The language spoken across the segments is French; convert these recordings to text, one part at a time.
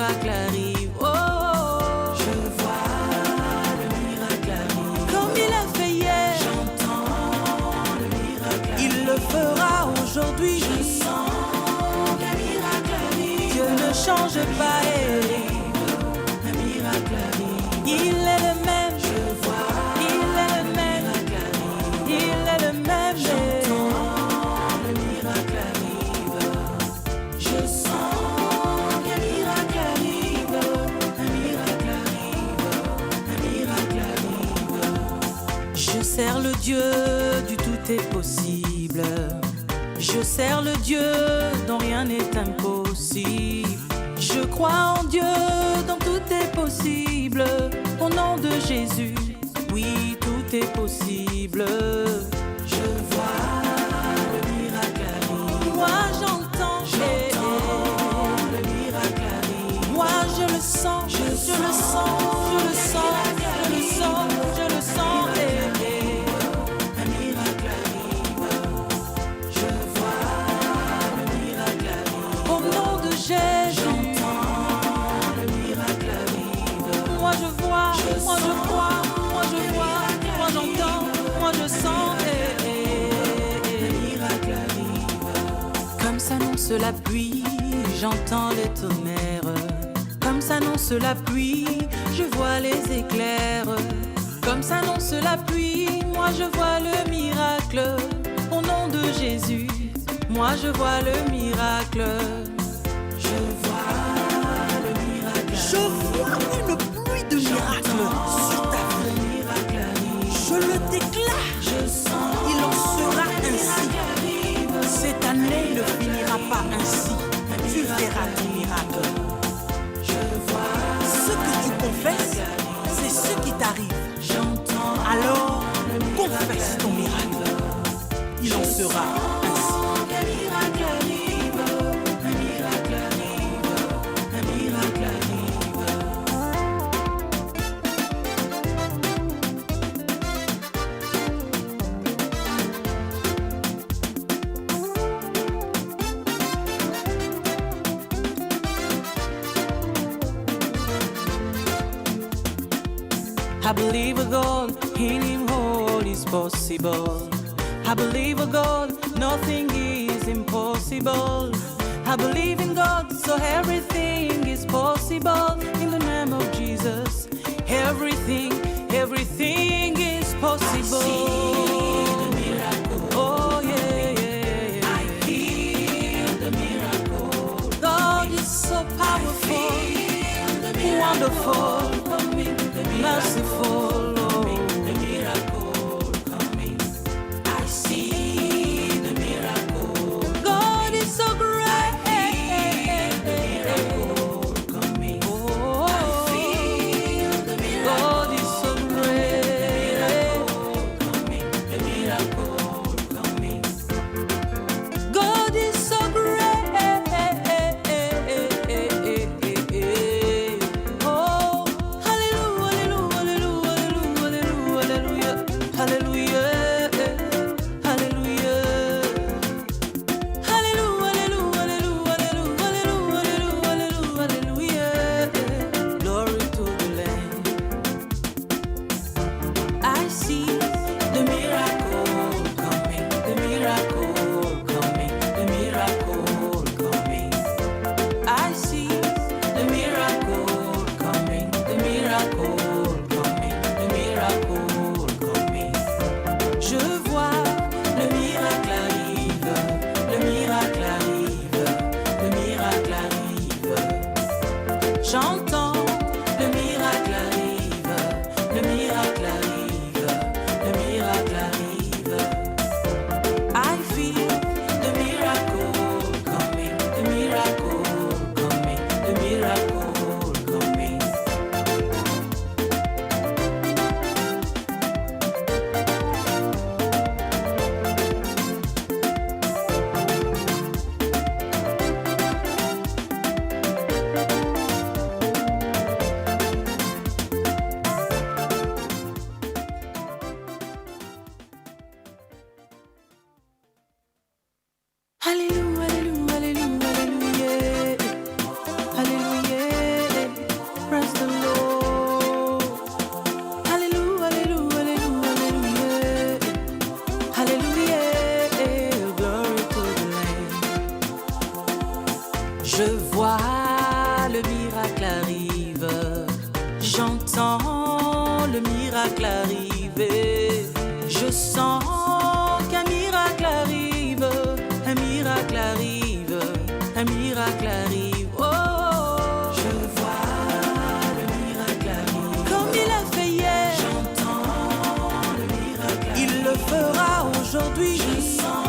miracle arrive. Oh, oh. Je vois le miracle arrive. Comme il a fait hier, J'entends le miracle arrive. il le fera aujourd'hui. Je sens qu'un miracle arrive. Dieu ne change pas. Un miracle arrive. Il est le même. Je vois Il est le même. miracle arrive. Il est le même. J'entends le miracle arrive. Je sens qu'un miracle arrive. Un miracle arrive. Un miracle arrive. Je sers le Dieu du tout est possible. Je sers le Dieu dont rien n'est impossible. Je crois en Dieu dont tout est possible. Au nom de Jésus, oui, tout est possible. Je vois le miracle arrive. Moi j'entends, Le miracle arrive. moi je le sens, je le sens, je le sens, je le sens, je le sens. Un miracle arrive. Je vois le miracle arrive. Au nom de Jésus, J'entends le miracle arrive. moi je vois, moi je crois, moi je vois, moi j'entends, moi je sens. Un miracle arrive. Comme s'annonce la pluie, j'entends les tonnerres. Comme s'annonce la pluie, je vois les éclairs. Comme s'annonce la pluie, moi je vois le miracle. Au nom de Jésus, moi je vois le miracle. Je vois le miracle Je vois une pluie de miracles sur ta Le vie. miracle arrive. Je le déclare. Je sens Il en sera ainsi. arrive. Cette année ne finira pas ainsi. Tu verras ton miracle. Je vois Ce que tu confesses, c'est ce qui t'arrive. j'entends Alors, confesse ton miracle. Il en sera ainsi. qu'un miracle arrive. Un miracle arrive. Un miracle arrive. I believe a God, in Him all is possible. I believe a God, nothing is impossible. I believe in God, so everything is possible. In the name of Jesus, everything is possible. The miracle. Oh yeah, yeah, yeah. I feel the miracle. God is so powerful, wonderful, merciful. The miracle coming. I see the miracle. God is so great. Miracle coming. Oh, Feel the miracle God is so great. coming. The miracle coming. God is so great. Oh, hallelujah, hallelujah, hallelujah, hallelujah, hallelujah, hallelujah. Hallelujah. Glory to the Lamb. I see The miracle coming. The miracle coming. The miracle coming. I see The miracle coming. The miracle coming. The miracle coming. je vois Le miracle arrive. Le miracle arrive. Le miracle arrive. j'entends Le miracle arrive. Le miracle arrive. Le miracle arrive. I feel The miracle coming. The miracle coming. The miracle coming. miracle arriver. Je sens qu'un miracle arrive, un miracle arrive, un miracle arrive. Oh, Je vois le miracle arriver. comme il a fait hier, J'entends le miracle arriver. il le fera aujourd'hui. Je sens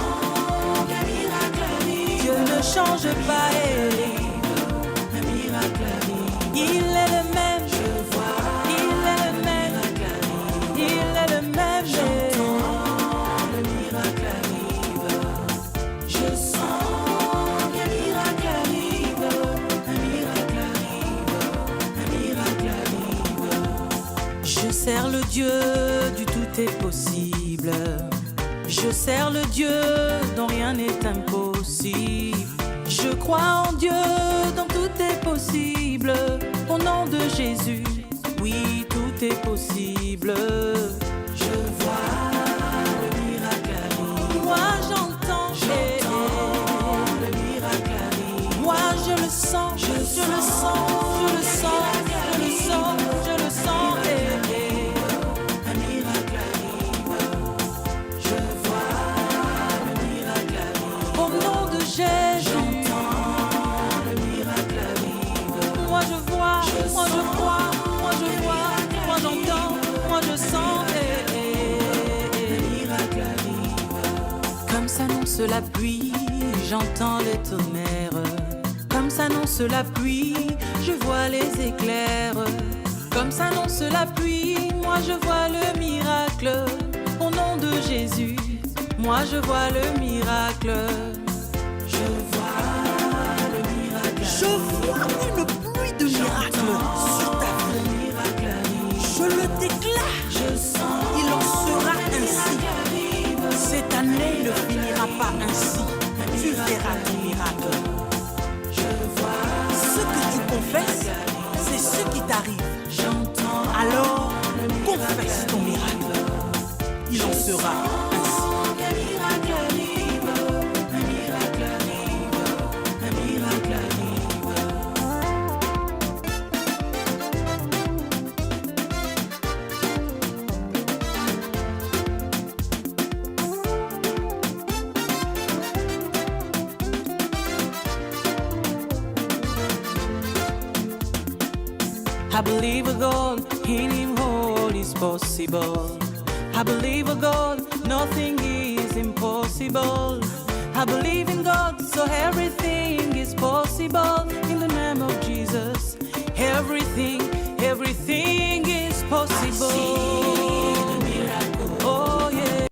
qu'un miracle arrive. Dieu ne change pas, Un miracle arrive. il est le même, Je vois il est le même, miracle arrive. il est le même. Le miracle arrive. Je sens qu'un miracle arrive. Un miracle arrive. Un miracle arrive. Je sers le Dieu du tout est possible. Je sers le Dieu dont rien n'est impossible. Je crois en Dieu dont tout est possible. Au nom de Jésus, oui, tout est possible. Je vois le miracle arrive. Moi j'entends, Le miracle arrive. moi je le sens, je le sens, je le sens, je le sens, je le sens. Un miracle arrive. Je vois le miracle arrive. Au nom de Jésus, Le miracle arrive. moi je vois, moi je crois, moi je vois, moi j'entends, moi je sens. Miracle arrive. Comme s'annonce la pluie, j'entends les tonnerres. Comme s'annonce la pluie, je vois les éclairs. Comme s'annonce la pluie, moi je vois le miracle. Au nom de Jésus, moi je vois le miracle. Je vois le miracle. Je vois une pluie de miracles sur ta vie. Miracle arrive. Je le déclare. Je sens Il en sera ainsi. arrive. Cette année ne finira pas ainsi. Tu verras ton miracle. Je vois. Ce que tu confesses, c'est ce qui t'arrive. J'entends. Alors, confesse ton miracle. Il en sera ainsi. Un miracle arrive. Un miracle arrive. Un miracle arrive. I believe a God, in Him all is possible. I believe a God, nothing is impossible. I believe in God, so everything is possible. In the name of Jesus, everything is possible. Oh yeah.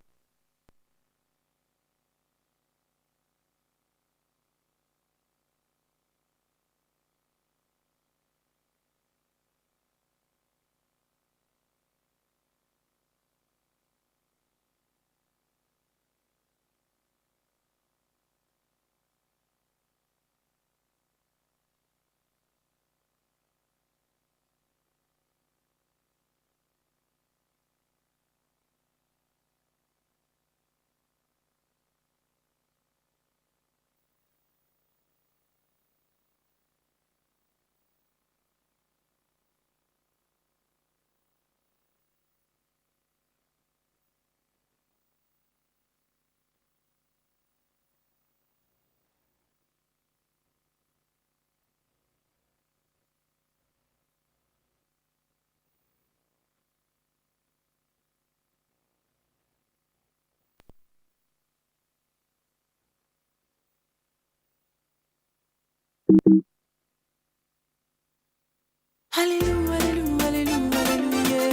Alléluia, alléluia, alléluia, alléluia.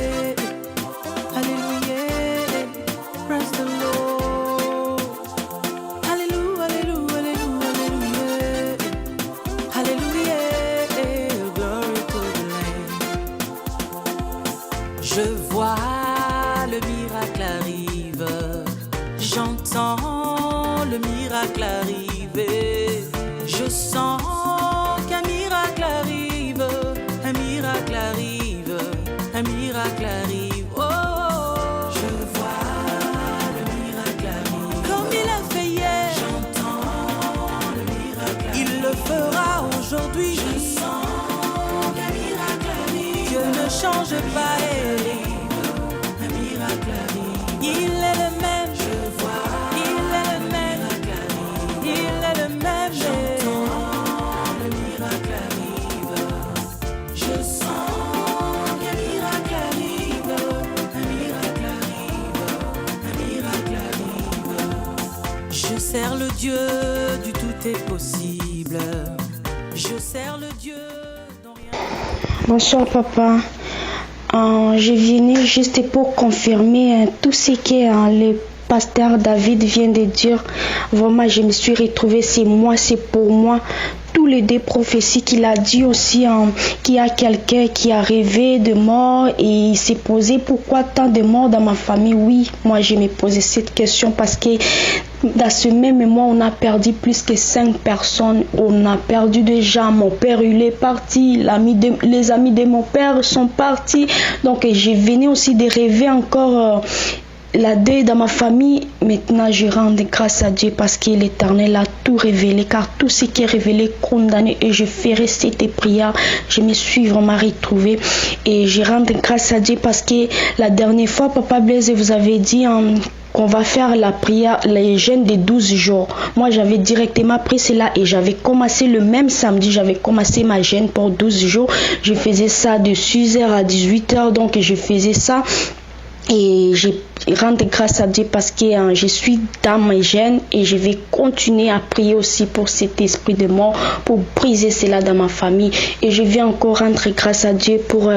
Alléluia. Praise the Lord. Alléluia, alléluia, alléluia, alléluia. Alléluia. Glory to the Lamb. Je vois le miracle arrive. J'entends le miracle arriver. Je sens qu'un miracle arrive. Un miracle arrive. Un miracle arrive. Oh, Je vois le miracle arrive. comme il a fait hier, J'entends le miracle arrive. il le fera aujourd'hui. Je sens qu'un miracle arrive. Dieu ne change pas. Il est le même, je vois. Il est le même, il est le même. J'entends le miracle arrive. Je sens qu'un miracle arrive. Un miracle arrive. Un miracle arrive. Je sers le Dieu du tout est possible. Je sers le Dieu dont rien. Bonsoir papa. Je venais juste pour confirmer tout ce que le pasteur David vient de dire. Vraiment, je me suis retrouvée, c'est moi, c'est pour moi. Tous les deux prophéties qu'il a dit aussi, qu'il y a quelqu'un qui a rêvé de mort et il s'est posé pourquoi tant de morts dans ma famille. Oui, moi je me posais cette question parce que dans ce même mois, on a perdu plus que 5 personnes. On a perdu déjà mon père, il est parti. Les amis de mon père sont partis. Donc je venais aussi de rêver encore la deuil dans ma famille. Maintenant je rends grâce à Dieu parce que l'Éternel a tout révélé, car tout ce qui est révélé condamné, et je ferai cette prière. Je me suis vraiment retrouvée et je rends grâce à Dieu parce que la dernière fois Papa Blaise vous avez dit qu'on va faire la prière, les jeûnes de 12 jours. Moi, j'avais directement pris cela et j'avais commencé le même samedi, j'avais commencé ma jeûne pour 12 jours. Je faisais ça de 6h à 18h, donc je faisais ça. Et je rends grâce à Dieu parce que je suis dans mes gènes et je vais continuer à prier aussi pour cet esprit de mort, pour briser cela dans ma famille. Et je vais encore rendre grâce à Dieu pour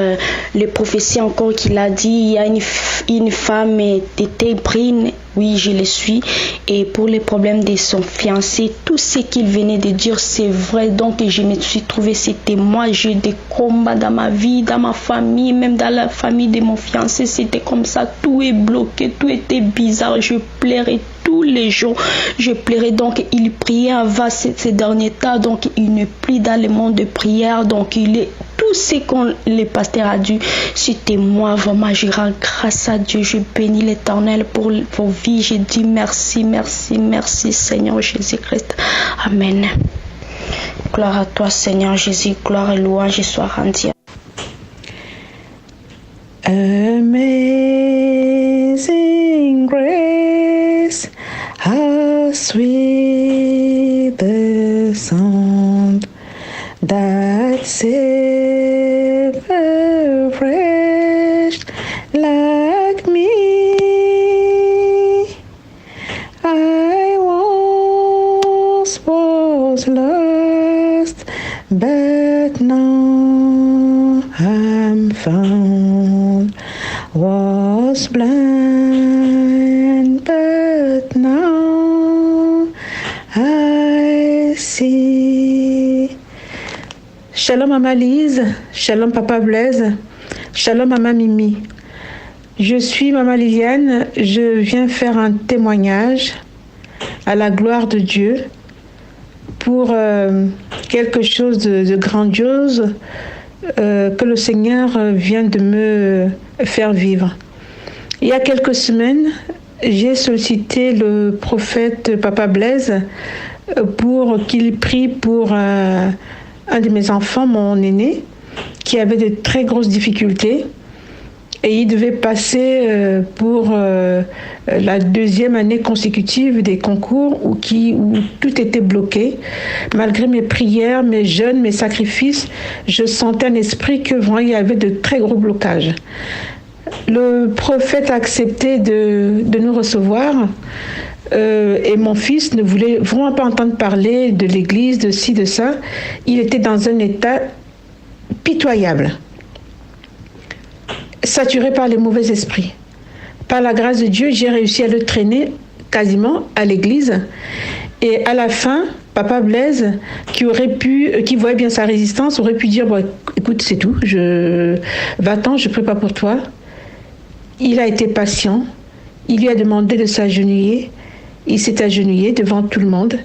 les prophéties encore qu'il a dit. Il y a une femme était brune. Oui, je le suis. Et pour les problèmes de son fiancé, tout ce qu'il venait de dire, c'est vrai. Donc, je me suis trouvé, c'était moi. J'ai des combats dans ma vie, dans ma famille, même dans la famille de mon fiancé. C'était comme ça. Tout est bloqué, tout était bizarre. Je pleurais tous les jours. Je pleurais. Donc, il priait avant ces derniers temps. Donc, il n'est plus dans le monde de prière. Donc, il est tout ce qu'on le pasteur a dit, c'était moi. Vraiment, je rends grâce à Dieu. Je bénis l'Éternel pour vos vies. Je dis merci, merci, merci, Seigneur Jésus-Christ. Amen. Gloire à toi, Seigneur Jésus. Gloire et louange soit rendue. Amazing grace, how sweet the sound that saved a wretch like me. I once was lost, but now I'm found. Was blind, but now I see. Shalom Maman Lise, shalom Papa Blaise, shalom Maman Mimi. Je suis Maman Liliane, je viens faire un témoignage à la gloire de Dieu pour quelque chose de grandiose que le Seigneur vient de me faire vivre. Il y a quelques semaines, j'ai sollicité le prophète Papa Blaise pour qu'il prie pour un de mes enfants, mon aîné, qui avait de très grosses difficultés. Et il devait passer pour la deuxième année consécutive des concours où tout était bloqué. Malgré mes prières, mes jeûnes, mes sacrifices, je sentais un esprit que vraiment il y avait de très gros blocages. Le prophète a accepté de nous recevoir et mon fils ne voulait vraiment pas entendre parler de l'église, de ci, de ça. Il était dans un état pitoyable, saturé par les mauvais esprits. Par la grâce de Dieu, j'ai réussi à le traîner quasiment à l'église. Et à la fin, Papa Blaise, qui voyait bien sa résistance, aurait pu dire bon, écoute, c'est tout, va-t'en, je ne prie pas pour toi. Il a été patient. Il lui a demandé de s'agenouiller. Il s'est agenouillé devant tout le monde.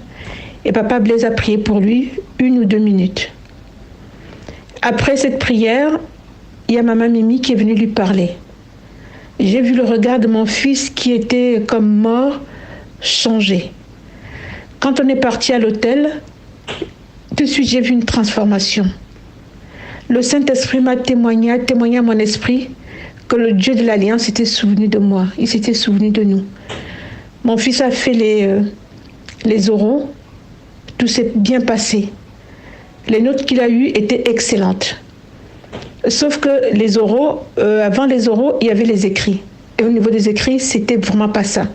Et Papa Blaise a prié pour lui 1 ou 2 minutes. Après cette prière, il y a Maman Mimi qui est venue lui parler. J'ai vu le regard de mon fils qui était comme mort, changer. Quand on est parti à l'hôtel, tout de suite j'ai vu une transformation. Le Saint-Esprit m'a témoigné à mon esprit que le Dieu de l'Alliance s'était souvenu de moi. Il s'était souvenu de nous. Mon fils a fait les oraux. Tout s'est bien passé. Les notes qu'il a eues étaient excellentes. Sauf que les oraux, avant les oraux, il y avait les écrits. Et au niveau des écrits, c'était vraiment pas ça.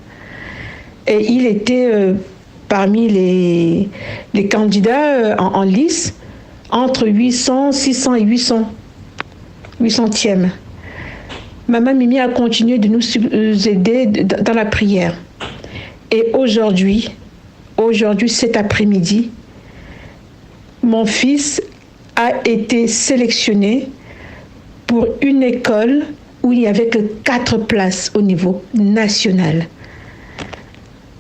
Et il était parmi les candidats en lice, entre 800, 600 et 800e. Maman Mimi a continué de nous aider dans la prière. Et aujourd'hui, cet après-midi, mon fils a été sélectionné pour une école où il n'y avait que 4 places au niveau national.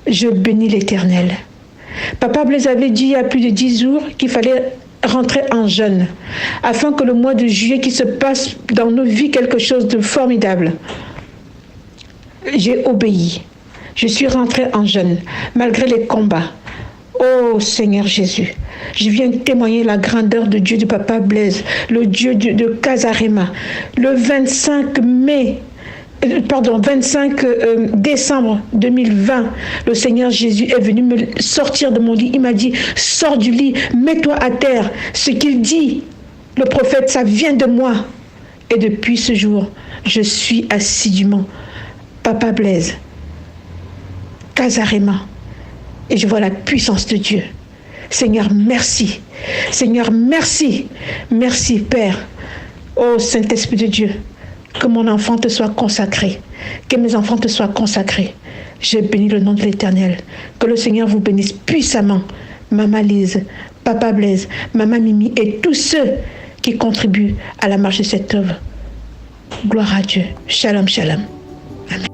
Je bénis l'Éternel. Papa Blaise avait dit il y a plus de 10 jours qu'il fallait rentrer en jeûne, afin que le mois de juillet qui se passe dans nos vies quelque chose de formidable. J'ai obéi. Je suis rentrée en jeûne, malgré les combats. Oh Seigneur Jésus, je viens témoigner la grandeur de Dieu de Papa Blaise, le Dieu de Casarema. Le 25 décembre 2020, le Seigneur Jésus est venu me sortir de mon lit. Il m'a dit, sors du lit, mets-toi à terre. Ce qu'il dit, le prophète, ça vient de moi. Et depuis ce jour, je suis assidûment Papa Blaise, Casarema. Et je vois la puissance de Dieu. Seigneur, merci. Seigneur, merci. Merci, Père. Oh, Saint-Esprit de Dieu, que mon enfant te soit consacré. Que mes enfants te soient consacrés. Je bénis le nom de l'Éternel. Que le Seigneur vous bénisse puissamment. Maman Lise, Papa Blaise, Maman Mimi et tous ceux qui contribuent à la marche de cette œuvre. Gloire à Dieu. Shalom, shalom. Amen.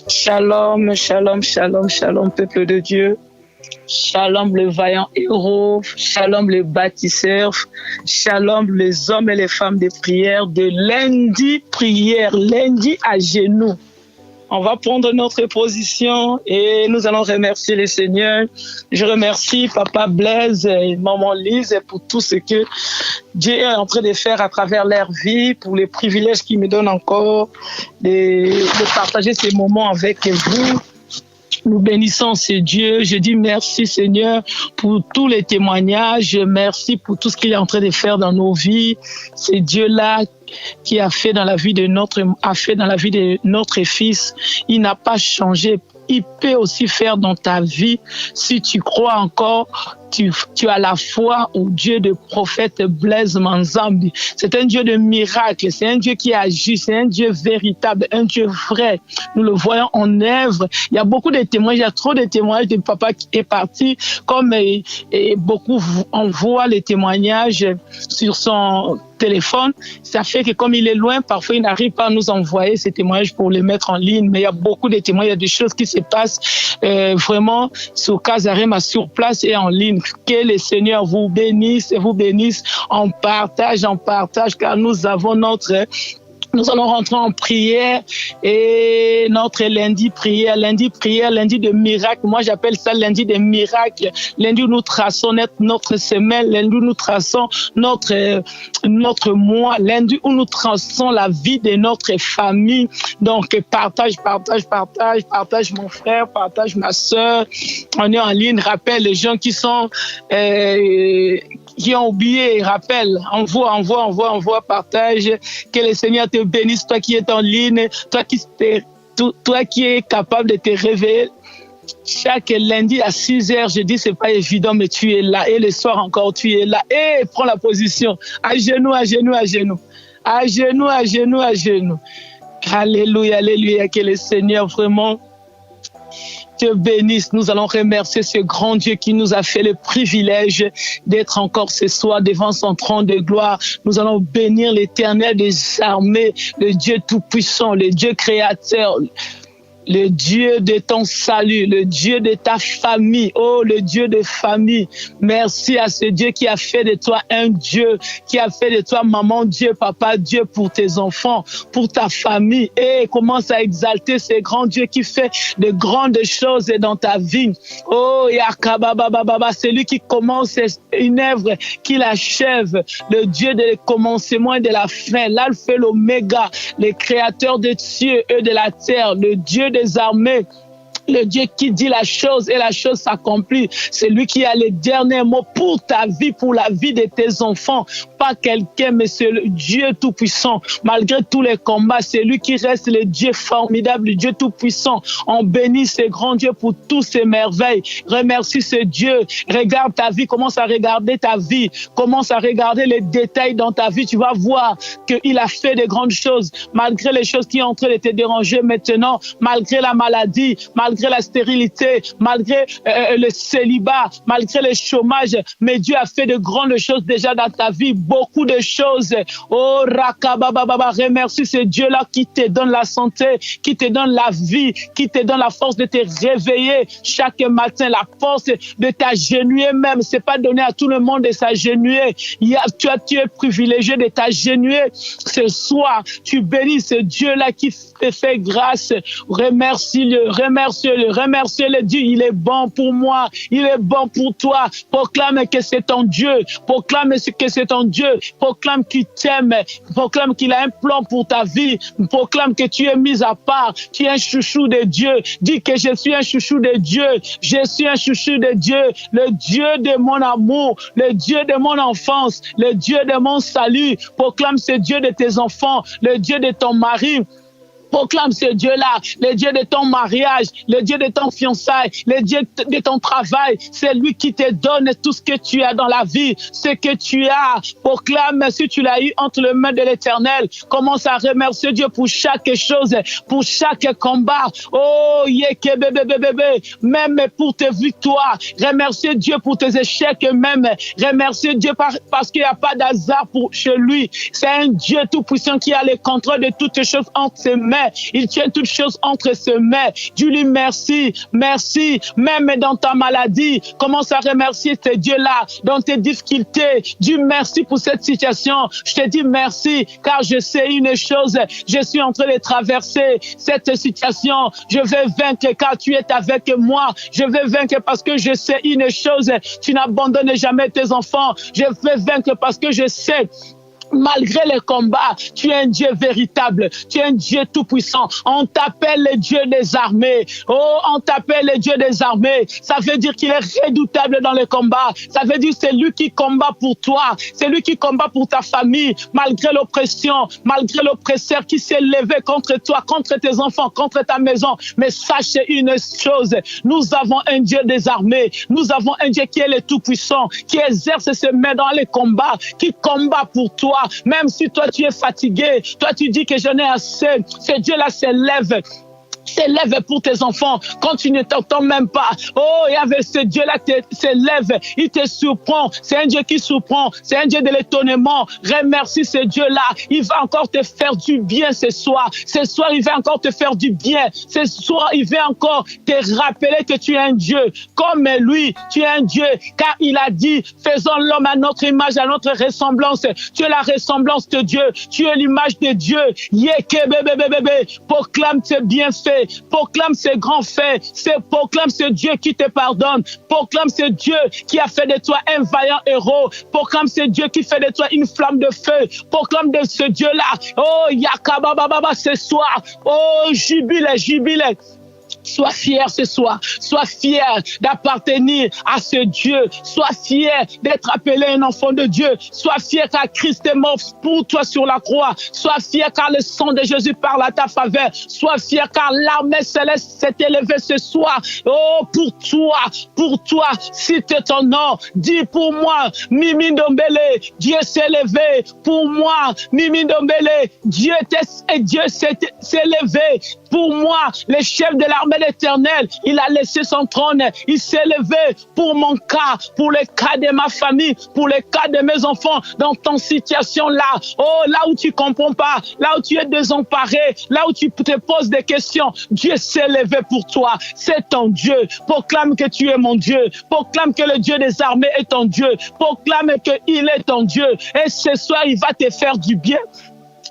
Shalom, shalom, shalom, shalom, peuple de Dieu. Shalom, les vaillants héros. Shalom, les bâtisseurs. Shalom, les hommes et les femmes de prière de lundi prière, lundi à genoux. On va prendre notre position et nous allons remercier le Seigneur. Je remercie Papa Blaise et Maman Lise pour tout ce que Dieu est en train de faire à travers leur vie, pour les privilèges qu'il me donne encore de partager ces moments avec vous. Nous bénissons ce Dieu. Je dis merci Seigneur pour tous les témoignages. Merci pour tout ce qu'il est en train de faire dans nos vies. C'est Dieu-là qui a fait dans la vie de notre fils. Il n'a pas changé. Il peut aussi faire dans ta vie. Si tu crois encore, tu as la foi au Dieu de prophète Blaise Manzambi. C'est un Dieu de miracles, c'est un Dieu qui agit, c'est un Dieu véritable, un Dieu vrai. Nous le voyons en œuvre. Il y a beaucoup de témoignages, il y a trop de témoignages de papa qui est parti, comme beaucoup envoient les témoignages sur son téléphone. Ça fait que comme il est loin, parfois il n'arrive pas à nous envoyer ces témoignages pour les mettre en ligne, mais il y a beaucoup de témoignages, il y a des choses qui se passent vraiment sur Casarema, sur place et en ligne. Que le Seigneur vous bénisse et vous bénisse. On partage, car nous allons rentrer en prière et notre lundi prière, lundi de miracle. Moi, j'appelle ça lundi de miracle. Lundi où nous traçons notre semaine, lundi où nous traçons notre mois, lundi où nous traçons la vie de notre famille. Donc, partage mon frère, partage ma soeur. On est en ligne, rappelle les gens qui sont qui ont oublié, rappelle, envoie, partage. Que le Seigneur te bénisse, toi qui es en ligne, toi qui es capable de te réveiller. Chaque lundi à 6h, je dis, c'est pas évident, mais tu es là. Et le soir encore, tu es là. Et prends la position. À genoux. Alléluia, alléluia. Que le Seigneur vraiment te bénisse. Nous allons remercier ce grand Dieu qui nous a fait le privilège d'être encore ce soir devant son trône de gloire. Nous allons bénir l'Éternel des armées, le Dieu tout-puissant, le Dieu créateur, le Dieu de ton salut, le Dieu de ta famille, oh le Dieu de famille. Merci à ce Dieu qui a fait de toi un Dieu, qui a fait de toi maman Dieu, papa Dieu pour tes enfants, pour ta famille. Et commence à exalter ce grand Dieu qui fait de grandes choses dans ta vie. Oh Yakababababa, c'est lui qui commence une œuvre, qui l'achève, le Dieu de commencement et de la fin, l'alpha et l'oméga, le créateur des cieux et de la terre, le Dieu des armées, le Dieu qui dit la chose et la chose s'accomplit. C'est lui qui a les derniers mots pour ta vie, pour la vie de tes enfants. Pas quelqu'un, mais c'est le Dieu tout-puissant. Malgré tous les combats, c'est lui qui reste le Dieu formidable, le Dieu tout-puissant. On bénit ce grand Dieu pour tous ses merveilles. Remercie ce Dieu. Regarde ta vie, commence à regarder ta vie. Commence à regarder les détails dans ta vie. Tu vas voir qu'il a fait de grandes choses. Malgré les choses qui sont en train de te déranger maintenant, malgré la maladie, malgré la stérilité, malgré le célibat, malgré le chômage, mais Dieu a fait de grandes choses déjà dans ta vie, beaucoup de choses. Oh, Rakabababa, remercie ce Dieu-là qui te donne la santé, qui te donne la vie, qui te donne la force de te réveiller chaque matin, la force de t'agenouiller même. C'est pas donné à tout le monde de s'agenouiller. Tu es privilégié de t'agenouiller ce soir. Tu bénis ce Dieu-là qui te fait grâce. Remercie-le, remercie-le, remercie-le. Dis, il est bon pour moi, il est bon pour toi. Proclame que c'est ton Dieu, proclame que c'est ton Dieu, proclame qu'il t'aime, proclame qu'il a un plan pour ta vie, proclame que tu es mis à part, tu es un chouchou de Dieu. Dis que je suis un chouchou de Dieu, je suis un chouchou de Dieu, le Dieu de mon amour, le Dieu de mon enfance, le Dieu de mon salut. Proclame ce Dieu de tes enfants, le Dieu de ton mari. Proclame ce Dieu-là, le Dieu de ton mariage, le Dieu de ton fiançailles, le Dieu de ton travail. C'est lui qui te donne tout ce que tu as dans la vie, ce que tu as. Proclame si tu l'as eu entre les mains de l'Éternel. Commence à remercier Dieu pour chaque chose, pour chaque combat. Oh, bébé, même pour tes victoires. Remercier Dieu pour tes échecs même. Remercier Dieu parce qu'il n'y a pas d'hasard chez lui. C'est un Dieu tout-puissant qui a le contrôle de toutes choses entre ses mains. Il tient toutes choses entre ses mains. Dis-lui merci, merci. Même dans ta maladie, commence à remercier ce Dieu-là. Dans tes difficultés, dis merci pour cette situation. Je te dis merci, car je sais une chose. Je suis en train de traverser cette situation. Je vais vaincre car tu es avec moi. Je vais vaincre parce que je sais une chose. Tu n'abandonnes jamais tes enfants. Je vais vaincre parce que je sais. Malgré les combats, tu es un Dieu véritable, tu es un Dieu tout-puissant. On t'appelle le Dieu des armées. Oh, on t'appelle le Dieu des armées. Ça veut dire qu'il est redoutable dans les combats. Ça veut dire que c'est lui qui combat pour toi. C'est lui qui combat pour ta famille. Malgré l'oppression, malgré l'oppresseur qui s'est levé contre toi, contre tes enfants, contre ta maison. Mais sache une chose, nous avons un Dieu des armées. Nous avons un Dieu qui est le tout-puissant, qui exerce ses mains dans les combats, qui combat pour toi. Même si toi tu es fatigué, toi tu dis que j'en ai assez, ce Dieu-là s'élève pour tes enfants quand tu ne t'entends même pas. Oh, il y avait ce Dieu-là qui s'élève, il te surprend. C'est un Dieu qui surprend, c'est un Dieu de l'étonnement. Remercie ce Dieu-là, il va encore te faire du bien ce soir. Ce soir, il va encore te faire du bien. Ce soir, il va encore te rappeler que tu es un Dieu. Comme lui, tu es un Dieu, car il a dit, faisons l'homme à notre image, à notre ressemblance. Tu es la ressemblance de Dieu, tu es l'image de Dieu. Proclame tes bienfaits. Proclame ses grands faits, proclame ce Dieu qui te pardonne, proclame ce Dieu qui a fait de toi un vaillant héros, proclame ce Dieu qui fait de toi une flamme de feu, proclame de ce Dieu-là, oh Yakabababa ce soir, oh jubile. Sois fier ce soir. Sois fier d'appartenir à ce Dieu. Sois fier d'être appelé un enfant de Dieu. Sois fier car Christ est mort pour toi sur la croix. Sois fier car le sang de Jésus parle à ta faveur. Sois fier car l'armée céleste s'est élevée ce soir. Oh, pour toi, cite ton nom. Dis pour moi, Mimi Ndombele, Dieu s'est levé. Pour moi, Mimi Ndombele, Dieu s'est élevé. Pour moi, le chef de l'armée mais l'Éternel, il a laissé son trône, il s'est levé pour mon cas, pour le cas de ma famille, pour le cas de mes enfants, dans ton situation là. Oh, là où tu comprends pas, là où tu es désemparé, là où tu te poses des questions, Dieu s'est levé pour toi. C'est ton Dieu. Proclame que tu es mon Dieu. Proclame que le Dieu des armées est ton Dieu. Proclame qu'il est ton Dieu. Et ce soir, il va te faire du bien.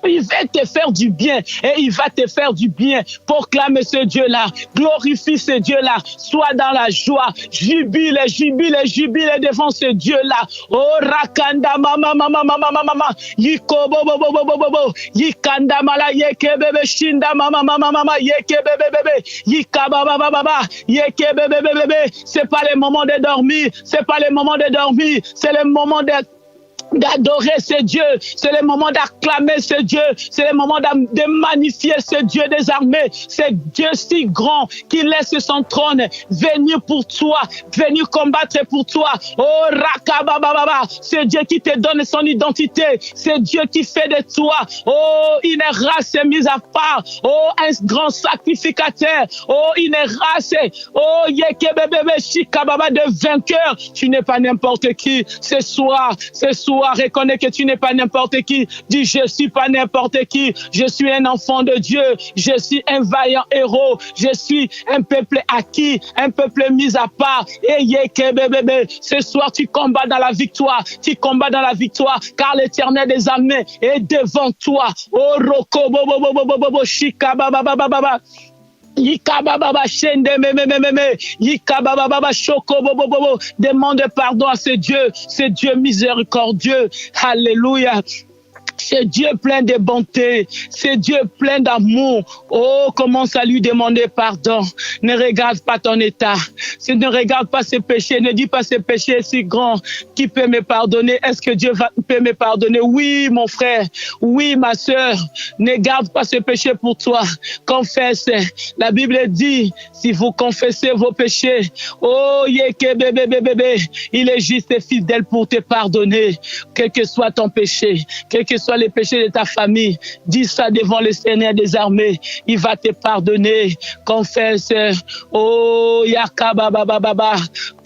Il va te faire du bien et il va te faire du bien. Proclame ce Dieu-là, glorifie ce Dieu-là, sois dans la joie, jubile, jubile, jubile devant ce Dieu-là. Oh rakanda mama mama mama mama yiko bo bo bo bo bo bo yikanda mala yeke bebe shinda mama mama mama yeke bebe bebe yika baba baba baba yeke bebe bebe bebe. C'est pas le moment de dormir, c'est pas le moment de dormir, c'est le moment d'adorer ce Dieu, c'est le moment d'acclamer ce Dieu, c'est le moment de magnifier ce Dieu des armées, ce Dieu si grand qui laisse son trône venir pour toi, venir combattre pour toi. Oh Rakabababa, c'est Dieu qui te donne son identité, c'est Dieu qui fait de toi, oh, une race mise à part, oh, un grand sacrificateur, oh, une race, oh, Yekebebebe Shikababa de vainqueur. Tu n'es pas n'importe qui. Ce soir, reconnais que tu n'es pas n'importe qui. Dis, je suis pas n'importe qui. Je suis un enfant de Dieu. Je suis un vaillant héros. Je suis un peuple acquis, un peuple mis à part. Et ce soir, tu combats dans la victoire. Tu combats dans la victoire, car l'Éternel des armées est devant toi. Oh, Roko, bobo, bobo, bobo, bobo, shika, baba, baba, baba. Yika baba shende me yika baba shoko bobo bobo. Demande pardon à ce Dieu miséricordieux. Alléluia. C'est Dieu plein de bonté, c'est Dieu plein d'amour. Oh, commence à lui demander pardon. Ne regarde pas ton état, ne regarde pas ses péchés, ne dis pas ses péchés si grands. Qui peut me pardonner? Est-ce que Dieu peut me pardonner? Oui, mon frère, oui, ma soeur, ne garde pas ce péché pour toi. Confesse. La Bible dit, si vous confessez vos péchés, oh, bébé, il est juste et fidèle pour te pardonner. Quel que soit ton péché, quel que soit les péchés de ta famille, dis ça devant le Seigneur des armées, il va te pardonner. Confesse. Oh, Yakababababa.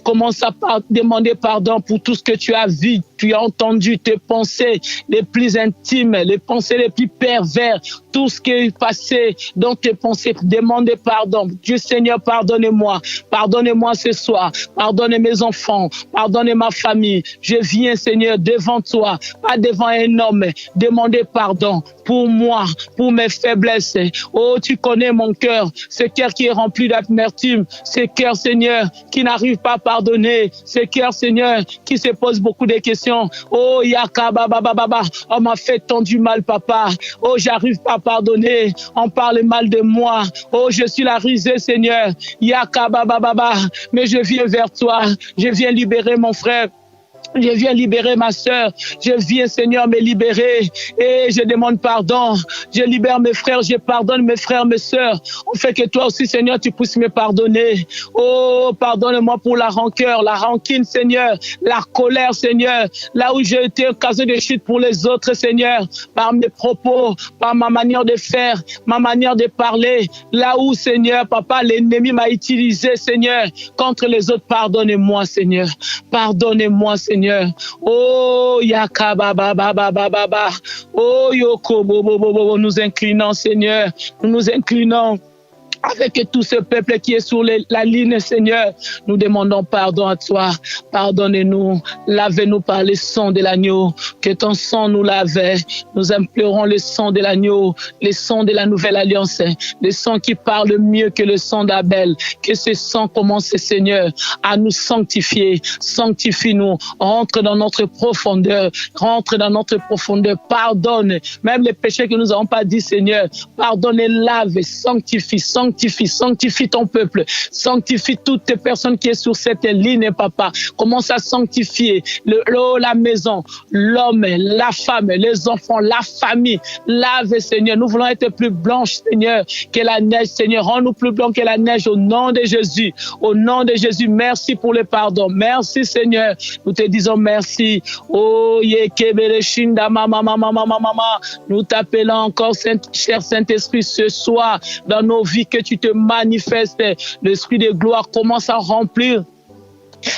Commence à demander pardon pour tout ce que tu as vu, tu as entendu, tes pensées les plus intimes, les pensées les plus pervers, tout ce qui est passé dans tes pensées. Demandez pardon. Dieu Seigneur, pardonnez-moi. Pardonnez-moi ce soir. Pardonnez mes enfants. Pardonnez ma famille. Je viens, Seigneur, devant toi, pas devant un homme. Demandez pardon pour moi, pour mes faiblesses. Oh, tu connais mon cœur, ce cœur qui est rempli d'amertume, ce cœur, Seigneur, qui n'arrive pas à pardonner, ce cœur, Seigneur, qui se pose beaucoup de questions. Oh, Yakababababa, on m'a fait tant du mal, papa. Oh, j'arrive pas à pardonner, on parle mal de moi. Oh, je suis la risée, Seigneur. Yakababababa, mais je viens vers toi, je viens libérer mon frère. Je viens libérer ma sœur. Je viens, Seigneur, me libérer. Et je demande pardon. Je libère mes frères. Je pardonne mes frères, mes sœurs. On fait que toi aussi, Seigneur, tu puisses me pardonner. Oh, pardonne-moi pour la rancœur, la rancune, Seigneur. La colère, Seigneur. Là où j'ai été occasion de chute pour les autres, Seigneur. Par mes propos, par ma manière de faire, ma manière de parler. Là où, Seigneur, papa, l'ennemi m'a utilisé, Seigneur, contre les autres. Pardonnez-moi, Seigneur. Pardonnez-moi, Seigneur. Oh, Yakabababababa. Oh, Yoko, bobo, nous inclinons, Seigneur. Nous nous inclinons. Avec tout ce peuple qui est sur la ligne, Seigneur, nous demandons pardon à toi. Pardonnez-nous, lavez-nous par le sang de l'agneau, que ton sang nous lave. Nous implorons le sang de l'agneau, le sang de la nouvelle alliance, le sang qui parle mieux que le sang d'Abel. Que ce sang commence, Seigneur, à nous sanctifier. Sanctifie-nous, rentre dans notre profondeur, pardonne même les péchés que nous n'avons pas dit, Seigneur. Pardonne, lave, sanctifie ton peuple, sanctifie toutes les personnes qui sont sur cette ligne, papa. Commence à sanctifier la maison, l'homme, la femme, les enfants, la famille. Lave, Seigneur. Nous voulons être plus blanches, Seigneur, que la neige, Seigneur. Rends-nous plus blancs que la neige au nom de Jésus. Au nom de Jésus, merci pour le pardon. Merci, Seigneur. Nous te disons merci. Oh, nous t'appelons encore, cher Saint-Esprit, ce soir, dans nos vies, que que tu te manifestes. L'Esprit de gloire commence à remplir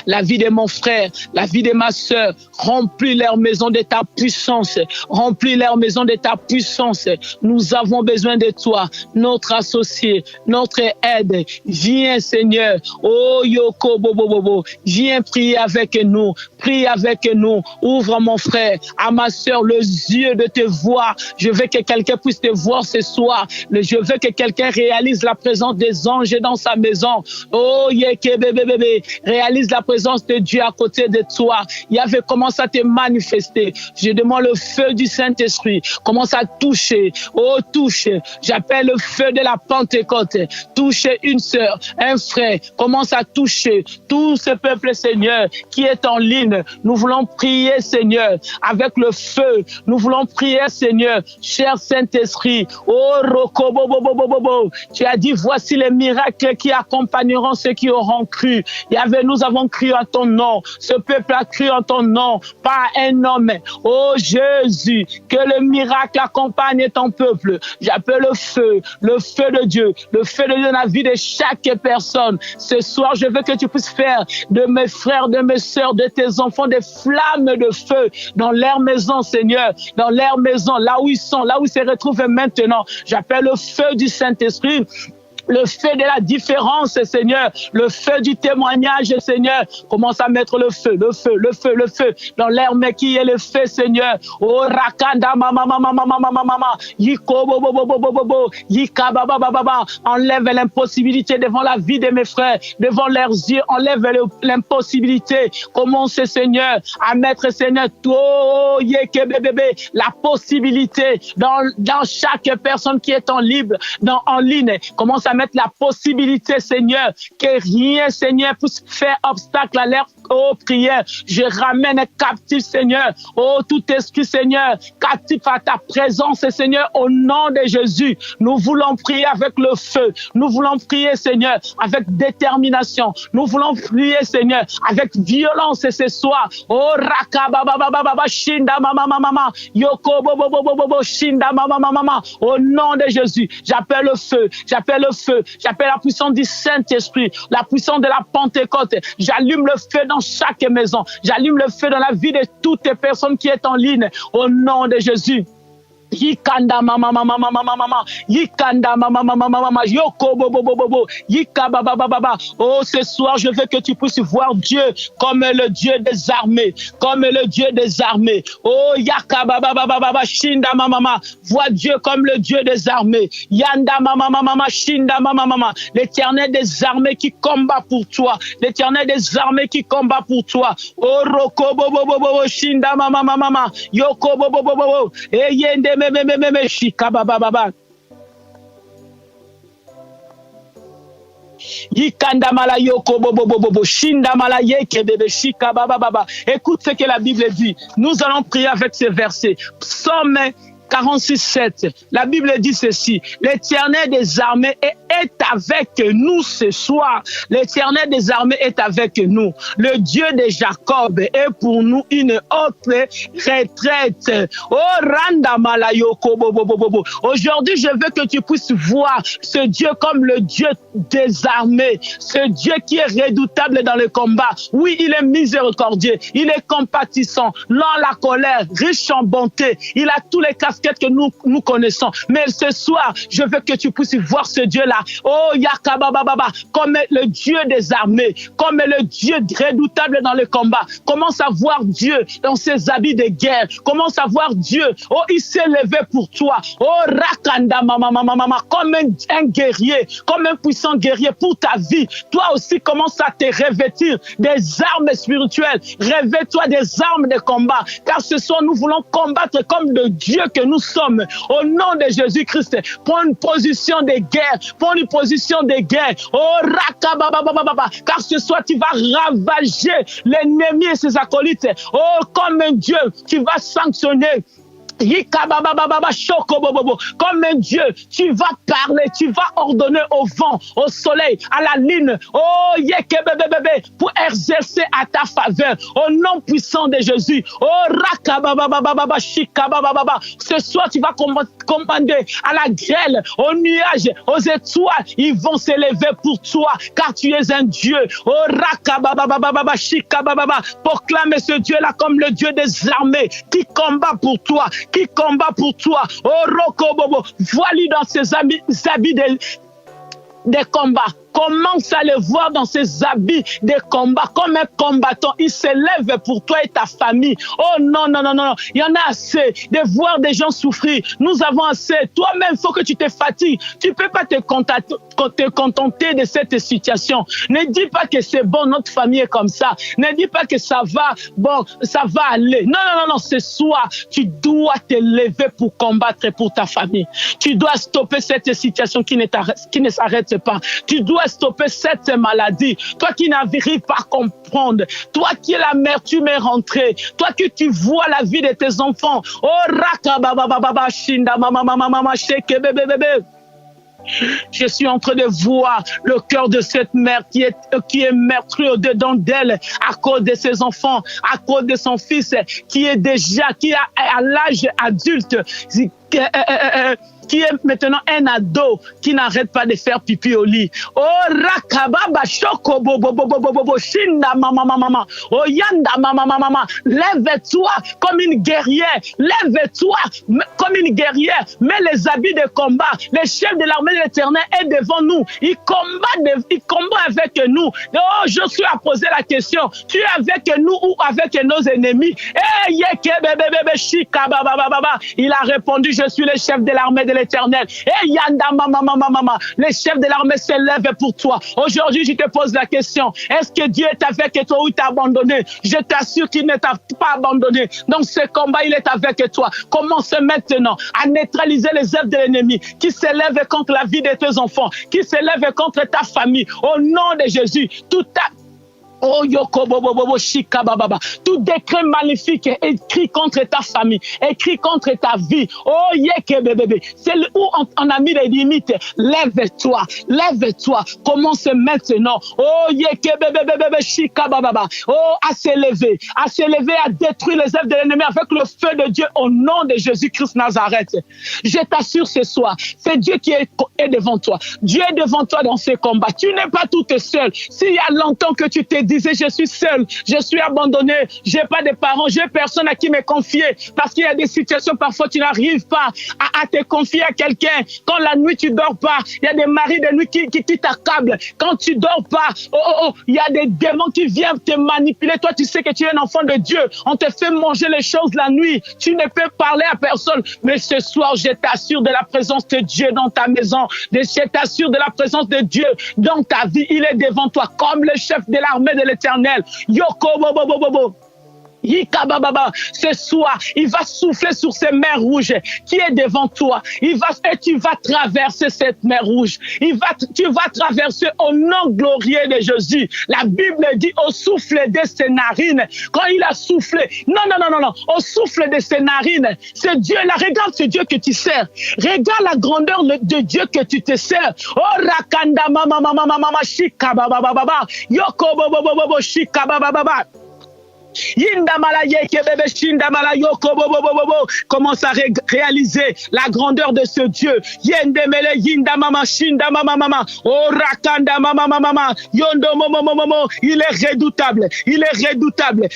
la vie de mon frère, la vie de ma sœur. Remplis leur maison de ta puissance. Remplis leur maison de ta puissance. Nous avons besoin de toi, notre associé, notre aide. Viens, Seigneur. Oh, Yoko, Bobo, Bobo. Viens prier avec nous. Prie avec nous. Ouvre, mon frère, à ma sœur, les yeux de te voir. Je veux que quelqu'un puisse te voir ce soir. Je veux que quelqu'un réalise la présence des anges dans sa maison. Oh, Yeke, bébé, bébé. Réalise la présence de Dieu à côté de toi. Yahvé commence à te manifester. Je demande le feu du Saint-Esprit. Commence à toucher. Oh, touche. J'appelle le feu de la Pentecôte. Touche une sœur, un frère. Commence à toucher tout ce peuple, Seigneur, qui est en ligne. Nous voulons prier, Seigneur, avec le feu. Nous voulons prier, Seigneur, cher Saint-Esprit. Oh, Roko, Bobo, Bobo, Bobo. Tu as dit, voici les miracles qui accompagneront ceux qui auront cru. Yahvé, nous avons cru en ton nom. Ce peuple a cru en ton nom, pas un homme. Oh Jésus, que le miracle accompagne ton peuple. J'appelle le feu de Dieu, le feu de Dieu dans la vie de chaque personne. Ce soir, je veux que tu puisses faire de mes frères, de mes sœurs, de tes enfants des flammes de feu dans leur maison, Seigneur, dans leur maison, là où ils sont, là où ils se retrouvent maintenant. J'appelle le feu du Saint-Esprit. Le feu de la différence, Seigneur. Le feu du témoignage, Seigneur. Commence à mettre le feu dans l'air, mais qui est le feu, Seigneur. Oh, rakanda, mama, mama, mama, mama, mama. Yiko, bo, bo, bo, bo, bo, bo, bo. Yika, ba, ba, ba, ba, ba. Enlève l'impossibilité devant la vie de mes frères, devant leurs yeux. Enlève l'impossibilité. Commence, Seigneur, à mettre, Seigneur, oh, yeke, bébé, la possibilité dans chaque personne qui est en ligne. Commence à mettre la possibilité, Seigneur, que rien, Seigneur, puisse faire obstacle à leur prière. Je ramène captif, Seigneur, tout esprit, Seigneur, captif à ta présence, Seigneur, au nom de Jésus. Nous voulons prier avec le feu. Nous voulons prier, Seigneur, avec détermination. Nous voulons prier, Seigneur, avec violence ce soir. Oh, raka, baba, baba, baba, shinda, mama, mama, yoko, bobo, bobo, bobo, shinda, mama, mama, au nom de Jésus. J'appelle le feu. J'appelle le feu. J'appelle la puissance du Saint-Esprit, la puissance de la Pentecôte. J'allume le feu dans chaque maison. J'allume le feu dans la vie de toutes les personnes qui sont en ligne. Au nom de Jésus. Yikanda mama mama mama mama yikanda mama mama mama yoko bobo bobo bobo yika baba baba baba. Oh, ce soir je veux que tu puisses voir Dieu comme le Dieu des armées, comme le Dieu des armées. Oh, yaka baba baba baba shinda mama mama. Vois Dieu comme le Dieu des armées. Yanda mama mama mama shinda mama mama. L'Éternel des armées qui combat pour toi. L'Éternel des armées qui combat pour toi. Oh, roko bobo bobo shinda mama mama mama yoko bobo bobo et yende shika baba baba. Yikanda mala yoko bobo bobo shinda mala yeke bebe shika baba baba. Écoute ce que la Bible dit. Nous allons prier avec ce verset. Psaume 46:7. La Bible dit ceci: l'Éternel des armées est avec nous ce soir. L'Éternel des armées est avec nous. Le Dieu de Jacob est pour nous une autre retraite. Oh, randa malayoko bobo bobo. Aujourd'hui, je veux que tu puisses voir ce Dieu comme le Dieu des armées, ce Dieu qui est redoutable dans le combat. Oui, il est miséricordieux, il est compatissant, lent à la colère, riche en bonté. Il a tous les casquettes que nous connaissons. Mais ce soir, je veux que tu puisses voir ce Dieu-là. Oh, Yakabababa, comme le Dieu des armées, comme le Dieu redoutable dans le combat. Commence à voir Dieu dans ses habits de guerre. Commence à voir Dieu. Oh, il s'est levé pour toi. Oh, Rakanda, mama, comme un guerrier, comme un puissant guerrier pour ta vie. Toi aussi, commence à te revêtir des armes spirituelles. Revêt-toi des armes de combat. Car ce soir, nous voulons combattre comme le Dieu que nous sommes. Au nom de Jésus-Christ, prends une position de guerre. Prends une position de guerre. Oh, rakababababa. Car ce soir, tu vas ravager l'ennemi et ses acolytes. Oh, comme un Dieu qui va sanctionner Comme un Dieu, tu vas parler, tu vas ordonner au vent, au soleil, à la lune, oh, pour exercer à ta faveur, au nom puissant de Jésus. Oh, ce soir, tu vas commander à la grêle, aux nuages, aux étoiles, ils vont s'élever pour toi, car tu es un Dieu. Oh, proclame ce Dieu-là comme le Dieu des armées, qui combat pour toi, qui combat pour toi. Oh, Rokobobo, vois-lui dans ses habits des combats. Commence à le voir dans ses habits de combat comme un combattant. Il s'élève pour toi et ta famille. Oh non, non, non, non. Il y en a assez de voir des gens souffrir. Nous avons assez. Toi-même, il faut que tu te fatigues. Tu ne peux pas te contenter de cette situation. Ne dis pas que c'est bon, notre famille est comme ça. Ne dis pas que ça va, bon, ça va aller. Non, non, non, non. Ce soir, tu dois te lever pour combattre pour ta famille. Tu dois stopper cette situation qui ne s'arrête pas. Tu dois stopper cette maladie. Toi qui n'arrives pas à comprendre. Toi qui es l'amertume est rentrée. Toi que tu vois la vie de tes enfants. Oh, rakababababa, shinda, mama, shake, bébé. Je suis en train de voir le cœur de cette mère qui est meurtrie au-dedans d'elle à cause de ses enfants, à cause de son fils qui est à l'âge adulte, qui est maintenant un ado qui n'arrête pas de faire pipi au lit. Oh, rakababa shoko bobo shinda mama. Oh, yanda mama. Lève-toi comme une guerrière. Lève-toi comme une guerrière. Mets les habits de combat. Le chef de l'armée de l'Éternel est devant nous. Il combat avec nous. Oh, je suis à poser la question. Tu es avec nous ou avec nos ennemis? Il a répondu, je suis le chef de l'armée de l'Éternel. Et yanda mama. Les chefs de l'armée s'élèvent pour toi. Aujourd'hui, je te pose la question. Est-ce que Dieu est avec toi ou il t'a abandonné? Je t'assure qu'il ne t'a pas abandonné. Donc ce combat, il est avec toi. Commence maintenant à neutraliser les œuvres de l'ennemi qui s'élèvent contre la vie de tes enfants, qui s'élèvent contre ta famille. Au nom de Jésus, oh, yokobobobo shikabababa. Tout décret maléfique est écrit contre ta famille, écrit contre ta vie. Oh, yekebebebe. C'est où on a mis les limites. Lève-toi. Commence maintenant. Oh, yekebebebe shikabababa. Oh, à s'élever, à détruire les œuvres de l'ennemi avec le feu de Dieu au nom de Jésus-Christ Nazareth. Je t'assure ce soir, c'est Dieu qui est devant toi. Dieu est devant toi dans ce combat. Tu n'es pas toute seule. S'il y a longtemps que tu t'es disais je suis seul, je suis abandonné, j'ai pas de parents, j'ai personne à qui me confier parce qu'il y a des situations parfois tu n'arrives pas à te confier à quelqu'un. Quand la nuit tu dors pas, il y a des maris de nuit qui t'accablent. Quand tu dors pas, il y a des démons qui viennent te manipuler. Toi tu sais que tu es un enfant de Dieu, on te fait manger les choses la nuit, tu ne peux parler à personne. Mais ce soir je t'assure de la présence de Dieu dans ta maison, je t'assure de la présence de Dieu dans ta vie. Il est devant toi comme le chef de l'armée de l'Éternel. Yoko bobo. Ce soir, il va souffler sur ces mers rouges qui est devant toi. Et tu vas traverser cette mer rouge. Tu vas traverser au nom glorieux de Jésus. La Bible dit au souffle de ses narines. Quand il a soufflé, non, au souffle de ses narines, ce Dieu-là, regarde ce Dieu que tu sers. Regarde la grandeur de Dieu que tu te sers. Oh, rakanda mama shika baba yoko bobo shika baba. Commence à réaliser la grandeur de ce Dieu. Il est redoutable.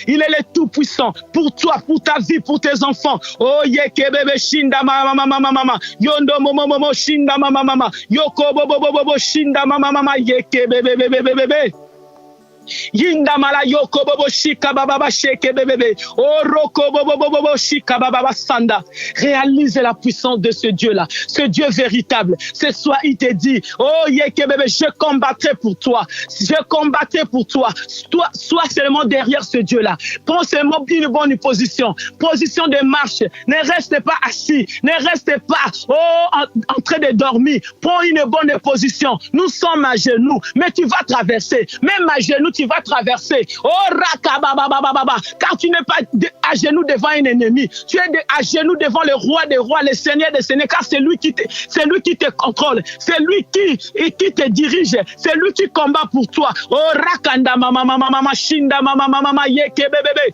Il est le tout-puissant pour toi, pour ta vie, pour tes enfants. Oh, yekebebe shinda mama yondo momo shinda mama yoko bobo shinda mama yekebebe. Yinda mala yoko bobo shika baba sheke bébé. Oh roko bobo shika baba sanda. Réalise la puissance de ce Dieu-là, ce Dieu véritable. Ce soir, il te dit, oh yeke bébé, je combattrai pour toi. Toi, sois seulement derrière ce Dieu-là. Prends seulement une bonne position de marche. Ne reste pas assis, ne reste pas en train de dormir. Prends une bonne position. Nous sommes à genoux, mais tu vas traverser. Même à genoux, tu vas traverser. Oh, rakabababababa. Car tu n'es pas à genoux devant un ennemi. Tu es à genoux devant le roi des rois, le seigneur des seigneurs, car c'est lui qui te contrôle. C'est lui qui te dirige. C'est lui qui combat pour toi. Oh, rakanda mama shinda mama yeke bébé.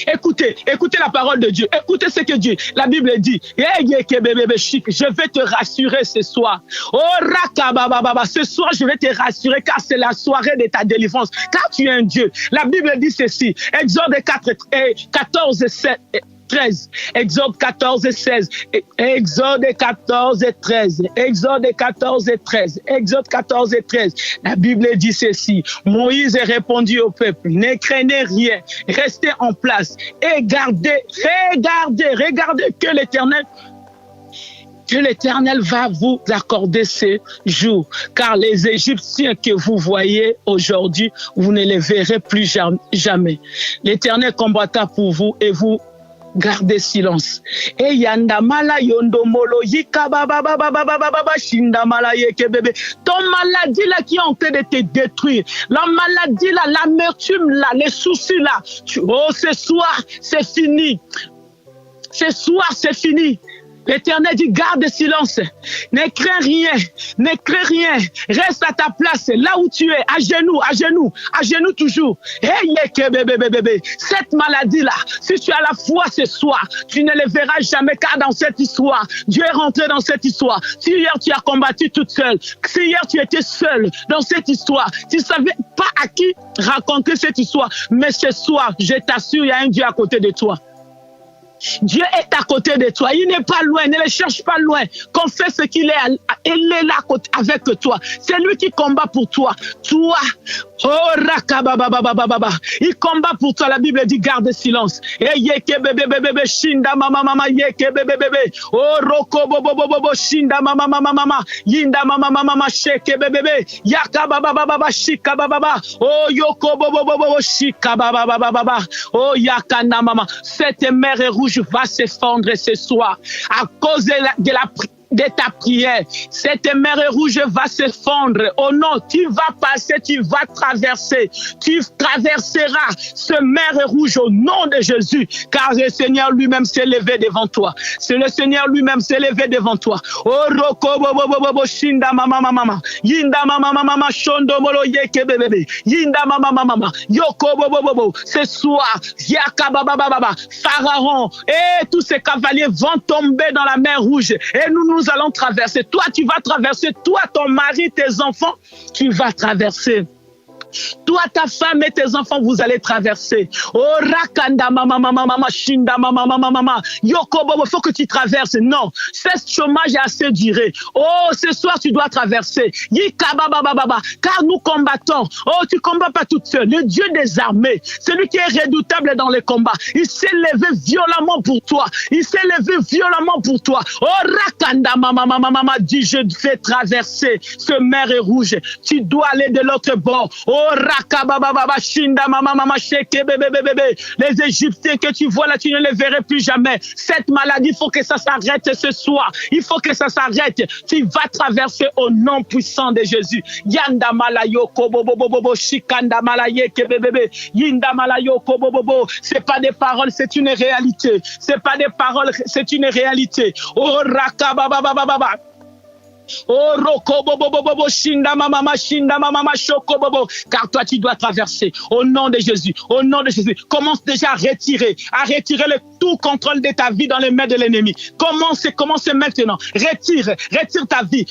Écoutez la parole de Dieu. Écoutez ce que Dieu, la Bible dit. Je vais te rassurer ce soir. Oh, rakabababa. Ce soir, je vais te rassurer car c'est la soirée de ta délivrance. Car tu es un Dieu. La Bible dit ceci. Exode 14, 13. Exode 14 et 16. Exode 14 et 13. Exode 14 et 13. Exode 14 et 13. La Bible dit ceci. Moïse répondit au peuple, ne craignez rien, restez en place et regardez que l'Éternel va vous accorder ces jours. Car les Égyptiens que vous voyez aujourd'hui, vous ne les verrez plus jamais. L'Éternel combattra pour vous et vous gardez silence. Et yandamala yondomolo yika baba shindamala yeke bébé. Ton maladie là qui est en train de te détruire, la maladie là, l'amertume là, les soucis là. Oh, ce soir c'est fini. Ce soir c'est fini. L'Éternel dit, garde silence, ne crains rien, reste à ta place, là où tu es, à genoux toujours. Hey, bébé. Cette maladie-là, si tu as la foi ce soir, tu ne le verras jamais, car dans cette histoire, Dieu est rentré dans cette histoire. Si hier tu as combattu toute seule, si hier tu étais seule dans cette histoire, tu ne savais pas à qui raconter cette histoire, mais ce soir, je t'assure, il y a un Dieu à côté de toi. Dieu est à côté de toi. Il n'est pas loin. Ne le cherche pas loin. Confesse ce qu'il est. Il est là avec toi. C'est lui qui combat pour toi. Toi. Oh, rakabababababa. Il combat pour toi. La Bible dit garde silence. Et yeke bébé shinda mama yeke bébé. Oh roko bobo shinda mama yinda mama sheke bébé. Yaka baba shika baba. Oh yoko bobo shika baba. Oh yaka na mama. Cette mer est rouge va s'effondrer ce soir à cause de ta prière. Cette mer rouge va s'effondrer. Oh non, tu vas passer, tu vas traverser. Tu traverseras ce mer rouge au nom de Jésus. Car le Seigneur lui-même s'est levé devant toi. C'est le Seigneur lui-même s'est levé devant toi. Oh roko bobo shinda mama. Yinda mama shondo molo yeke bébé. Yinda mama. Yoko bobo. Ce soir, yaka baba. Pharaon et tous ces cavaliers vont tomber dans la mer rouge. Et nous allons traverser. Toi, tu vas traverser. Toi, ton mari, tes enfants, tu vas traverser. Toi, ta femme et tes enfants, vous allez traverser. Oh, rakanda mama shinda mama. Yoko bobo, faut que tu traverses. Non, ce chômage est assez duré. Oh, ce soir, tu dois traverser. Yika baba. Car nous combattons. Oh, tu combats pas toute seule. Le Dieu des armées, celui qui est redoutable dans les combats, il s'est levé violemment pour toi. Oh, rakanda mama, dit je fais traverser ce mer rouge. Tu dois aller de l'autre bord. Oh, rakabababa shinda mama sheke bébé. Les Égyptiens que tu vois là, tu ne les verrais plus jamais. Cette maladie, il faut que ça s'arrête ce soir. Il faut que ça s'arrête. Tu vas traverser au nom puissant de Jésus. Yanda malayo kobobobobo shikanda malaye ke bébé. Yinda malayo kobobobo. C'est pas des paroles, c'est une réalité. C'est pas des paroles, c'est une réalité. Oh rakabababa. Oh roko bobo shinda mama shoko bobo. Car toi tu dois traverser au nom de Jésus. Commence déjà à retirer le tout contrôle de ta vie dans les mains de l'ennemi. Commence maintenant. Retire ta vie.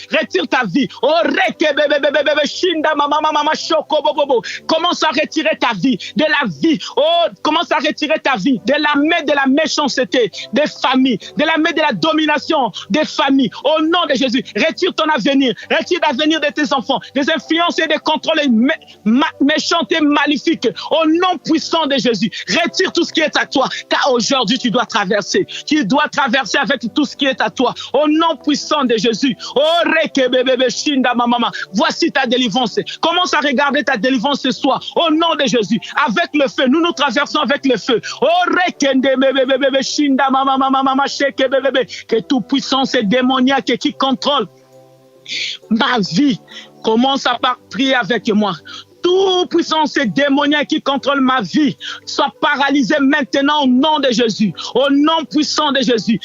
Oh reke bébé shinda mama shoko bobo. Commence à retirer ta vie de la vie. Oh, commence à retirer ta vie de la main de la méchanceté des familles, de la main de la domination des familles. Au nom de Jésus, retire ton avenir, retire l'avenir de tes enfants, des influences et des contrôles méchants et maléfiques. Au nom puissant de Jésus, retire tout ce qui est à toi, car aujourd'hui tu dois traverser. Tu dois traverser avec tout ce qui est à toi. Au nom puissant de Jésus. Oh reke bébé shinda mama. Voici ta délivrance. Commence à regarder ta délivrance ce soir. Au nom de Jésus, avec le feu, nous traversons avec le feu. Oh reke bébé shinda mama sheke bébé. Que toute puissance démoniaque qui contrôle ma vie, commence à prier avec moi. Toute puissance démoniaque qui contrôle ma vie soit paralysée maintenant au nom de Jésus. Au nom puissant de Jésus.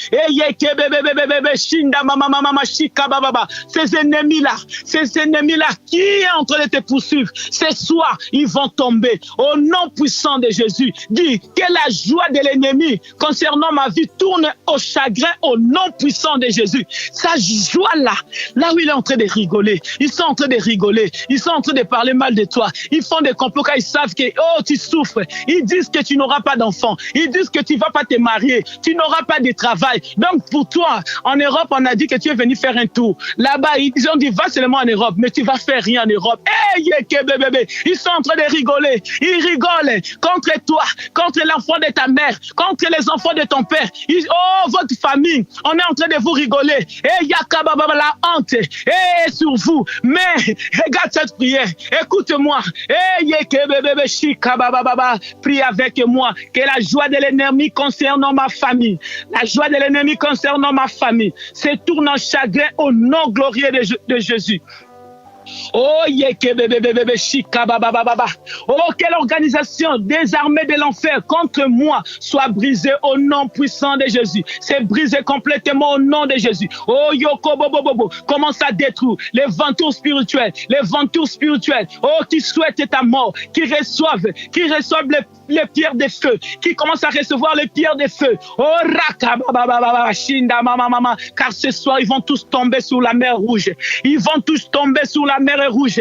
Ces ennemis-là qui est en train de te poursuivre, ce soir, ils vont tomber. Au nom puissant de Jésus. Dis que la joie de l'ennemi concernant ma vie tourne au chagrin au nom puissant de Jésus. Sa joie-là, là où il est en train de rigoler, ils sont en train de rigoler, ils sont en train de parler mal de toi. Ils font des complots car ils savent que tu souffres. Ils disent que tu n'auras pas d'enfant. Ils disent que tu ne vas pas te marier. Tu n'auras pas de travail. Donc pour toi, en Europe, on a dit que tu es venu faire un tour. Là-bas, ils ont dit va seulement en Europe, mais tu vas faire rien en Europe. Ils sont en train de rigoler. Ils rigolent contre toi, contre l'enfant de ta mère, contre les enfants de ton père. Votre famille, on est en train de vous rigoler. La honte est sur vous. Mais regarde cette prière. Écoute-moi. Prie avec moi. Que la joie de l'ennemi concernant ma famille, la joie de l'ennemi concernant ma famille se tourne en chagrin au nom glorieux de Jésus. Oh, quelle organisation des armées de l'enfer contre moi soit brisée au nom puissant de Jésus. C'est brisé complètement au nom de Jésus. Oh, commence à détruire les ventures spirituelles. Oh, qui souhaitent ta mort, qui reçoivent les pierres de feu, qui commencent à recevoir les pierres de feu. Oh, car ce soir, ils vont tous tomber sur la mer rouge. Ils vont tous tomber sur la mer rouge.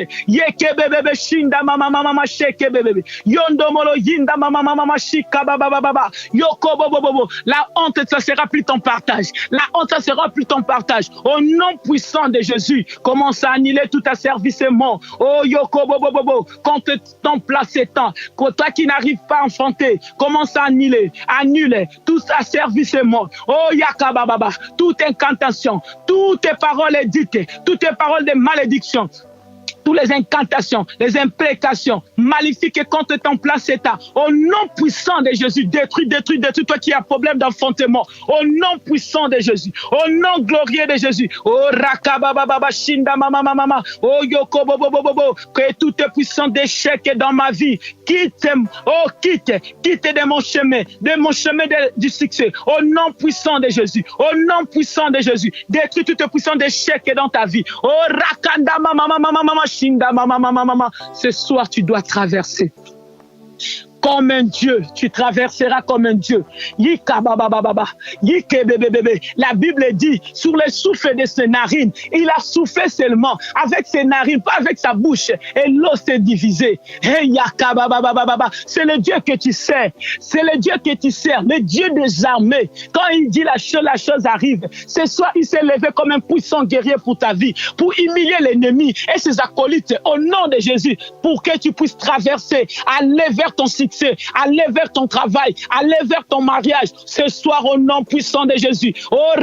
La honte, ça sera plus ton partage. La honte, ça sera plus ton partage. Au nom puissant de Jésus, commence à annuler tout asservissement. Oh, contre ton placement, contre toi qui n'arrive pas à enfanter, commence à annuler tout asservissement. Oh, yakababa, toute incantation, toutes tes paroles dites, toutes tes paroles de malédiction, toutes les incantations, les imprécations maléfiques contre ton placenta. Au nom puissant de Jésus, détruis toi qui as problème d'enfantement. Au nom puissant de Jésus, au nom glorieux de Jésus. Oh rakababa shinda mama. Oh yoko bobo. Que tout puissant d'échec dans ma vie quitte de mon chemin du succès. Au nom puissant de Jésus, au nom puissant de Jésus. Détruis tout puissant d'échec dans ta vie. Oh rakanda mama. Ce soir, tu dois traverser comme un Dieu. Tu traverseras comme un Dieu. La Bible dit, sur le souffle de ses narines, il a soufflé seulement avec ses narines, pas avec sa bouche. Et l'eau s'est divisée. C'est le Dieu que tu sers. C'est le Dieu que tu sers, le Dieu des armées. Quand il dit la chose arrive. Ce soir, il s'est levé comme un puissant guerrier pour ta vie, pour humilier l'ennemi et ses acolytes au nom de Jésus, pour que tu puisses traverser, aller vers ton succès, aller vers ton travail, aller vers ton mariage, ce soir au nom puissant de Jésus. Oh,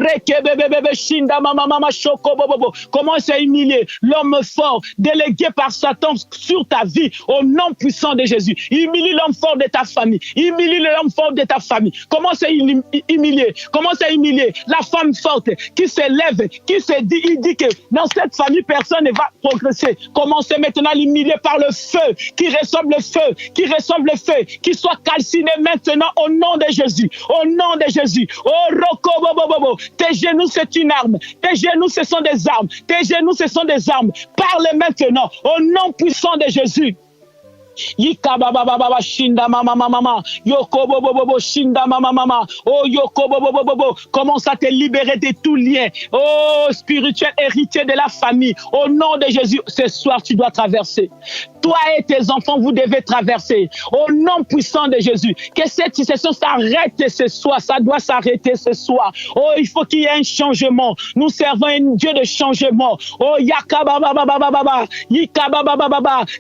comment c'est humilié l'homme fort délégué par Satan sur ta vie au nom puissant de Jésus. Humilie l'homme fort de ta famille. Humilie l'homme fort de ta famille. Comment c'est humilié? Comment c'est humilié la femme forte qui se lève, qui se dit, il dit que dans cette famille personne ne va progresser. Comment c'est maintenant l'humilier par le feu, qui ressemble le feu, qui soit calciné maintenant au nom de Jésus. Au nom de Jésus. Oh, Roko, tes genoux, c'est une arme. Tes genoux, ce sont des armes. Tes genoux, ce sont des armes. Parle maintenant au nom puissant de Jésus. Yika baba shinda mama yoko bobo shinda mama oh yoko bobo commence à te libérer de tout lien spirituel héritier de la famille au nom de Jésus. Ce soir tu dois traverser. Toi et tes enfants, vous devez traverser au nom puissant de Jésus. Que cette situation s'arrête ce soir. Ça doit s'arrêter ce soir. Oh, il faut qu'il y ait un changement. Nous servons un Dieu de changement. Oh, yaka baba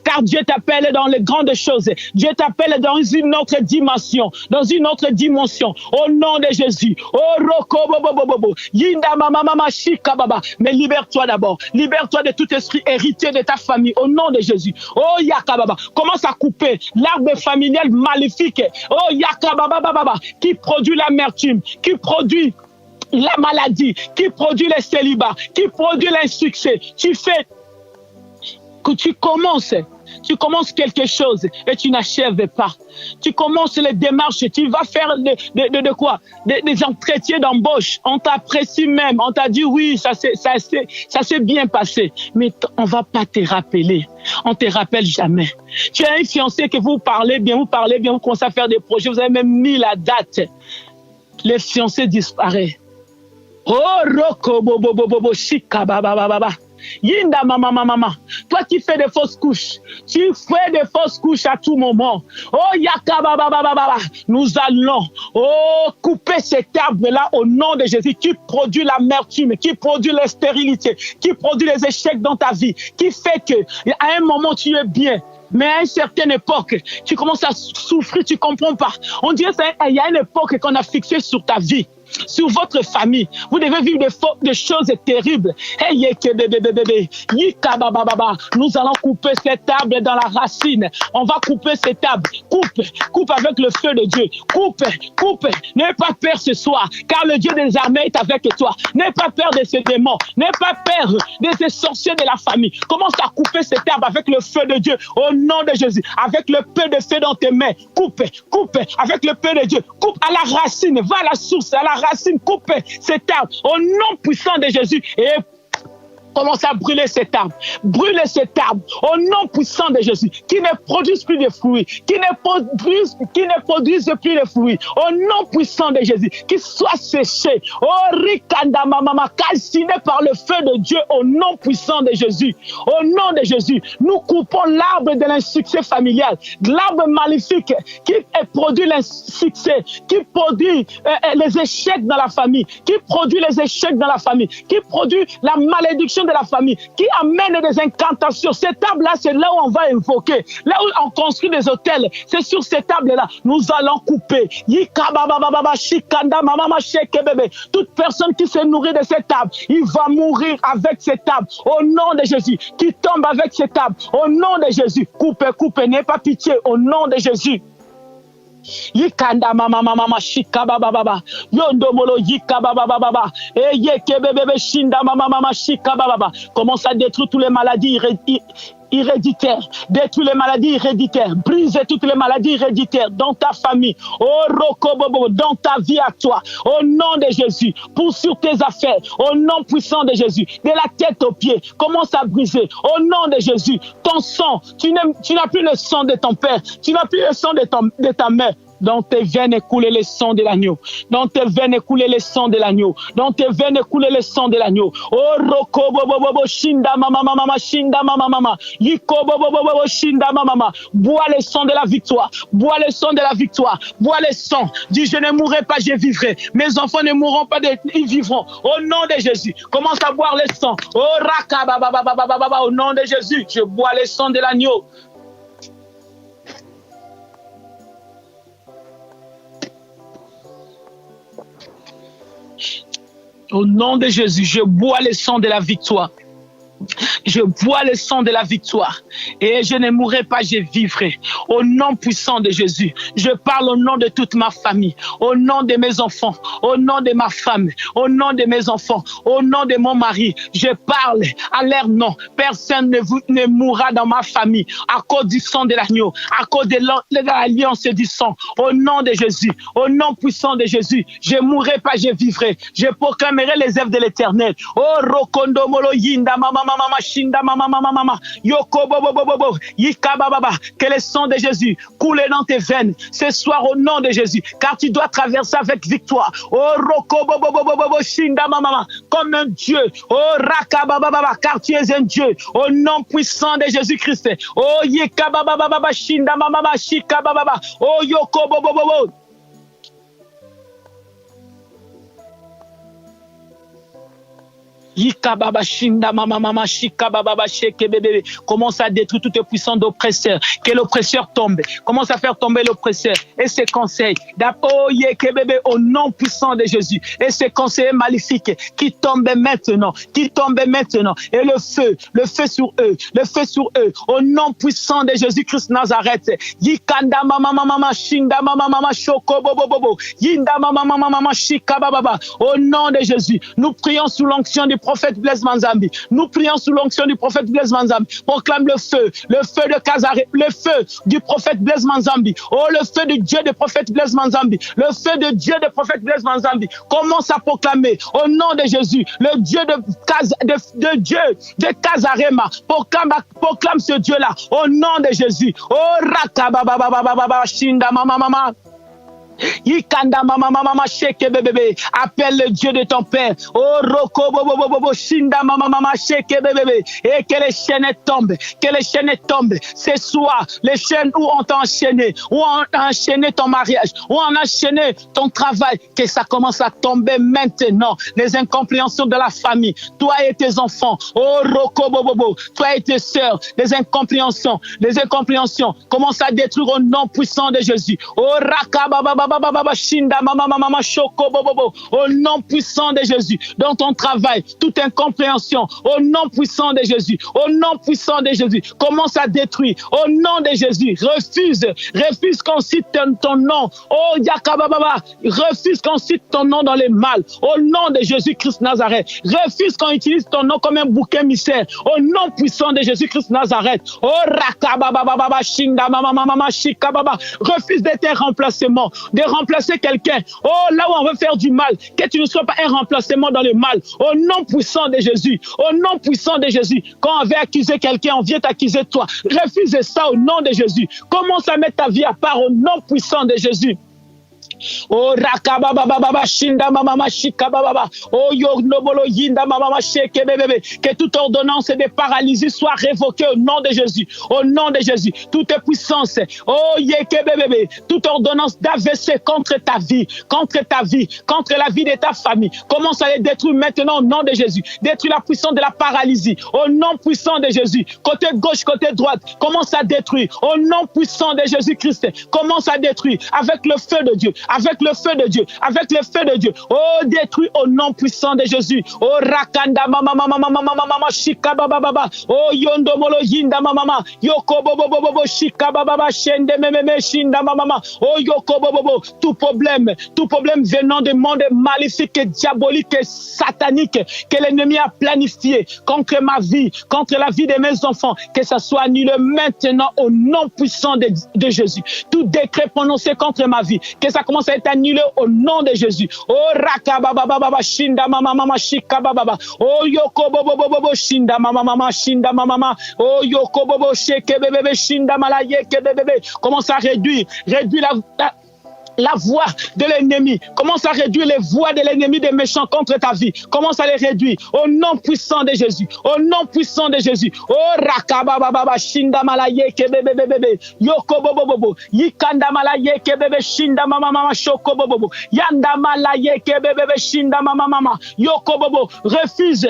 car Dieu t'appelle dans les grandes choses. Dieu t'appelle dans une autre dimension. Dans une autre dimension. Au nom de Jésus. Oh, roko bobo yinda mama shika baba. Mais libère-toi d'abord. Libère-toi de tout esprit héritier de ta famille. Au nom de Jésus. Oh, yakababa, commence à couper l'arbre familial maléfique. Oh, yakababa, qui produit l'amertume, qui produit la maladie, qui produit le célibat, qui produit l'insuccès. Tu commences Tu commences quelque chose et tu n'achèves pas. Tu commences les démarches, tu vas faire de quoi? Des entretiens d'embauche. On t'apprécie même, on t'a dit oui, ça s'est bien passé. Mais on va pas te rappeler. On te rappelle jamais. Tu as un fiancé que vous parlez bien, vous commencez à faire des projets, vous avez même mis la date. Les fiancés disparaissent. Oh, roko, bobo, bobo, bobo, shika, baba, baba, baba. Yinda, mama. Toi qui fais des fausses couches, tu fais des fausses couches à tout moment. Oh, yaka, baba, baba, baba. Nous allons, couper cet arbre-là au nom de Jésus qui produit l'amertume, qui produit la stérilité, qui produit les échecs dans ta vie, qui fait que, à un moment, tu es bien. Mais à une certaine époque, tu commences à souffrir, tu comprends pas. On dirait qu'il y a une époque qu'on a fixée sur ta vie, sur votre famille. Vous devez vivre des choses terribles. Nous allons couper cet arbre dans la racine. On va couper cet arbre. Coupe avec le feu de Dieu. Coupe. N'aie pas peur ce soir, car le Dieu des armées est avec toi. N'aie pas peur de ces démons. N'aie pas peur de ces sorciers de la famille. Commence à couper cet arbre avec le feu de Dieu. Au nom de Jésus, avec le peu de feu dans tes mains. Coupe avec le peu de Dieu. Coupe à la racine. Va à la source, à la racine, couper cet arbre au nom puissant de Jésus et commence à brûler cet arbre. Brûlez cet arbre au nom puissant de Jésus qui ne produise plus de fruits, qui ne produise plus de fruits. Au nom puissant de Jésus, qui soit séché. Oh, rikanda mama, calciné par le feu de Dieu au nom puissant de Jésus. Au nom de Jésus, nous coupons l'arbre de l'insuccès familial, l'arbre maléfique qui produit l'insuccès, qui produit les échecs dans la famille, qui produit les échecs dans la famille, qui produit la malédiction de la famille, qui amène des incantations. Cette table-là, c'est là où on va invoquer. Là où on construit des hôtels, c'est sur cette table-là. Nous allons couper. Toute personne qui se nourrit de cette table, il va mourir avec cette table. Au nom de Jésus. Qui tombe avec cette table. Au nom de Jésus. Coupez. N'ayez pas pitié. Au nom de Jésus. Yikanda mama shika baba yondo molo yika baba yeke bebe shinda mama shika baba. Commence à détruire toutes les maladies héréditaires, détruire les maladies héréditaires, briser toutes les maladies héréditaires dans ta famille, dans ta vie à toi, au nom de Jésus, poursuis tes affaires, au nom puissant de Jésus, de la tête aux pieds, commence à briser, au nom de Jésus, ton sang, tu n'as plus le sang de ton père, tu n'as plus le sang de ta mère. Dans tes veines écouler le sang de l'agneau. Dans tes veines écouler le sang de l'agneau. Dans tes veines écouler le sang de l'agneau. Oh roko bobo shinda mama shinda mama. Yiko bobo shinda mama. Bois le sang de la victoire. Bois le sang de la victoire. Bois le sang. Dis je ne mourrai pas, je vivrai. Mes enfants ne mourront pas, ils vivront. Au nom de Jésus. Commence à boire le sang. Oh raka baba au nom de Jésus. Je bois le sang de l'agneau. Au nom de Jésus, je bois le sang de la victoire. Je bois le sang de la victoire et je ne mourrai pas, je vivrai. Au nom puissant de Jésus, je parle au nom de toute ma famille, au nom de mes enfants, au nom de ma femme, au nom de mes enfants, au nom de mon mari. Je parle à leur nom. Personne ne mourra dans ma famille à cause du sang de l'agneau, à cause de l'alliance du sang. Au nom de Jésus, au nom puissant de Jésus, je ne mourrai pas, je vivrai. Je proclamerai les œuvres de l'Éternel. Oh, Rokondo Molo Yinda Mama Shinda mama yoko bobo yika baba. Que le sang de Jésus coule dans tes veines ce soir au nom de Jésus, car tu dois traverser avec victoire. Oh roko bobo shinda mama comme un Dieu. Oh raka baba car tu es un Dieu. Au nom puissant de Jésus-Christ. Oh yika baba shinda mama shika baba. Oh yoko bobo. Yika baba shinda mama shika baba sheke bébé. Commence à détruire tout puissant d'oppresseur. Que l'oppresseur tombe. Commence à faire tomber l'oppresseur et ses conseils. Oh yeke bébé au nom puissant de Jésus. Et ses conseillers maléfiques qui tombent maintenant. Et le feu sur eux. Au nom puissant de Jésus-Christ Nazareth. Yikanda mama shinda mama shoko bobo. Yinda mama shika baba. Au nom de Jésus, nous prions sous l'onction du prophète Blaise Manzambi. Nous prions sous l'onction du prophète Blaise Manzambi. Proclame le feu de Kazaré, le feu du prophète Blaise Manzambi. Oh, le feu de Dieu du prophète Blaise Manzambi. Le feu de Dieu du prophète Blaise Manzambi. Commence à proclamer au nom de Jésus, le Dieu de Dieu de Kazarema. Proclame ce Dieu-là au nom de Jésus. Oh, Rakabababababa, Shinda Mama. Yikanda mama sheke bébé. Appelle le Dieu de ton père. Oh roko bobo shinda mama sheke bébé. Et que les chaînes tombent. Que les chaînes tombent. C'est soit les chaînes où on t'a enchaîné, où on a enchaîné ton mariage, où on a enchaîné ton travail, que ça commence à tomber maintenant. Les incompréhensions de la famille. Toi et tes enfants. Oh roko bobo. Toi et tes sœurs. Les incompréhensions commencent à détruire au nom puissant de Jésus. Oh raka au nom puissant de Jésus, dans ton travail, toute incompréhension, au nom puissant de Jésus, au nom puissant de Jésus, commence à détruire, au nom de Jésus, refuse qu'on cite ton nom, oh Yakababa, refuse qu'on cite ton nom dans les mal, au nom de Jésus-Christ Nazareth, refuse qu'on utilise ton nom comme un bouc émissaire, au nom puissant de Jésus-Christ Nazareth, oh Rakababa, Shinda, Mama, Shikababa, refuse d'être un remplacement, de remplacer quelqu'un. Oh, là où on veut faire du mal, que tu ne sois pas un remplacement dans le mal. Au nom puissant de Jésus. Au nom puissant de Jésus. Quand on veut accuser quelqu'un, on vient t'accuser toi. Refuse ça au nom de Jésus. Commence à mettre ta vie à part au nom puissant de Jésus. Oh rakababa shinda mama shikababa. Oh yonobolo yinda mama sheke bébé. Que toute ordonnance de paralysie soit révoquée au nom de Jésus. Au nom de Jésus. Toute puissance. Oh yeke bébé. Toute ordonnance d'AVC contre ta vie, contre la vie de ta famille. Commence à les détruire maintenant au nom de Jésus. Détruire la puissance de la paralysie. Au nom puissant de Jésus. Côté gauche, côté droite. Commence à détruire. Au nom puissant de Jésus-Christ. Commence à détruire avec le feu de Dieu. Avec le feu de Dieu, avec le feu de Dieu. Oh, détruit au nom puissant de Jésus. Oh, rakanda mama shika baba. Oh, yondo molo yinda mama. Yoko bobo shika baba shende meme shinda mama. Oh, yoko bobo. Tout problème venant de monde maléfique, diabolique, satanique que l'ennemi a planifié contre ma vie, contre la vie de mes enfants, que ça soit annulé maintenant au nom puissant de Jésus. Tout décret prononcé contre ma vie, que ça commence à être annulé au nom de Jésus. Oh rakababa shinda mama shikababa. Oh yoko bobo shinda mama shinda mama. Oh yoko bobo sheke bébé shinda malaye ke bébé. Commence à réduire la voix de l'ennemi. Commence à réduire les voix de l'ennemi des méchants contre ta vie. Commence à les réduire au nom puissant de Jésus. Au nom puissant de Jésus. Oh rakababa shinda malaye ke bébé. Yoko bobo. Yikanda malaye ke bébé shinda mama shoko bobo. Yanda malaye ke bébé shinda mama. Yoko bobo. Refuse.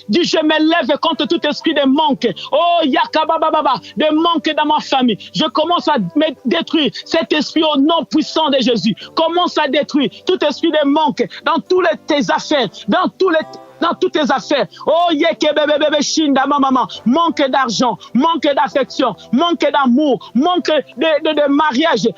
Dis je me lève contre tout esprit de manque. Oh yakababa de manque dans ma famille. Je commence à me détruire cet esprit au nom puissant de Jésus. Commence à détruire tout esprit de manque dans tes affaires, dans toutes tes affaires. Oh, yeke bébé shinda mama. Manque d'argent, manque d'affection, manque d'amour, manque de mariage,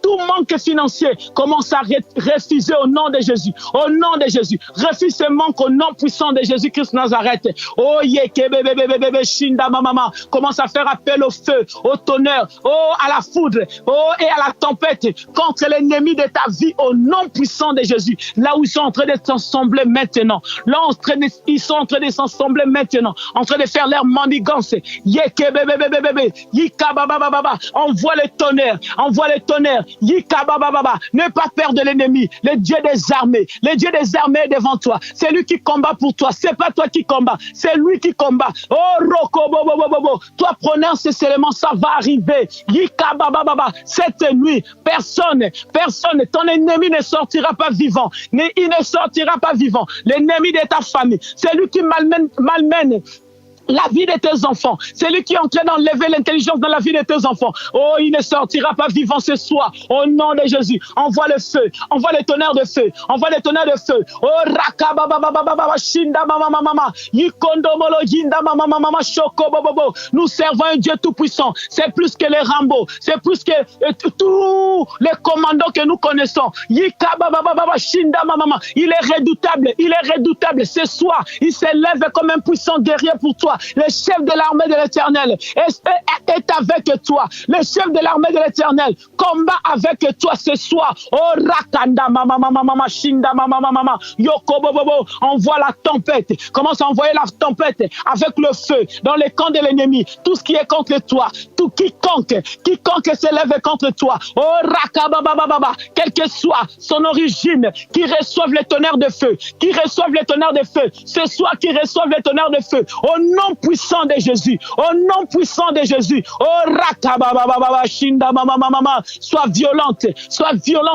tout manque financier. Commence à refuser au nom de Jésus. Au nom de Jésus. Refuse ce manque au nom puissant de Jésus-Christ Nazareth. Oh, yeke bébé shinda mama. Commence à faire appel au feu, au tonnerre, oh, à la foudre, oh, et à la tempête contre l'ennemi de ta vie au nom puissant de Jésus. Là où ils sont en train de s'assembler maintenant. Là ils sont en train de s'assembler maintenant, en train de faire leur manigance. Yeke bébé, yika baba. Envoie le tonnerre, yika baba. Ne pas perdre l'ennemi, le Dieu des armées est devant toi. C'est lui qui combat pour toi, c'est pas toi qui combat, c'est lui qui combat. Oh roko bobo. Toi prononce ces éléments, ça va arriver. Yika baba. Cette nuit, personne, ton ennemi ne sortira pas vivant. Il ne sortira pas vivant. L'ennemi de ta famille, c'est lui qui malmène la vie de tes enfants. C'est lui qui est en train d'enlever l'intelligence dans la vie de tes enfants. Oh, il ne sortira pas vivant ce soir. Au nom de Jésus, envoie le feu, envoie le tonnerre de feu, envoie le tonnerre de feu. Oh, rakabababababa, shinda mama mama, yikondo molo yinda mama mama shoko bobobo. Nous servons un Dieu tout puissant. C'est plus que les Rambo, c'est plus que tous les commandos que nous connaissons. Yikababababa, shinda mama. Il est redoutable, il est redoutable. Ce soir, il s'élève comme un puissant guerrier pour toi. Le chef de l'armée de l'Éternel est avec toi. Le chef de l'armée de l'Éternel combat avec toi ce soir. Oh rakanda mama mama mama shinda mama mama yoko bobobo. Envoie la tempête. Commence à envoyer la tempête avec le feu dans les camps de l'ennemi. Tout ce qui est contre toi, tout quiconque s'élève contre toi. Oh rakababababa, quelle que soit son origine, qui reçoive le tonnerre de feu, qui reçoive le tonnerre de feu. Ce soir, qui reçoive le tonnerre de feu. Au nom puissant de Jésus. Au nom puissant de Jésus. Oh rakababababa shinda mama mama. Sois violente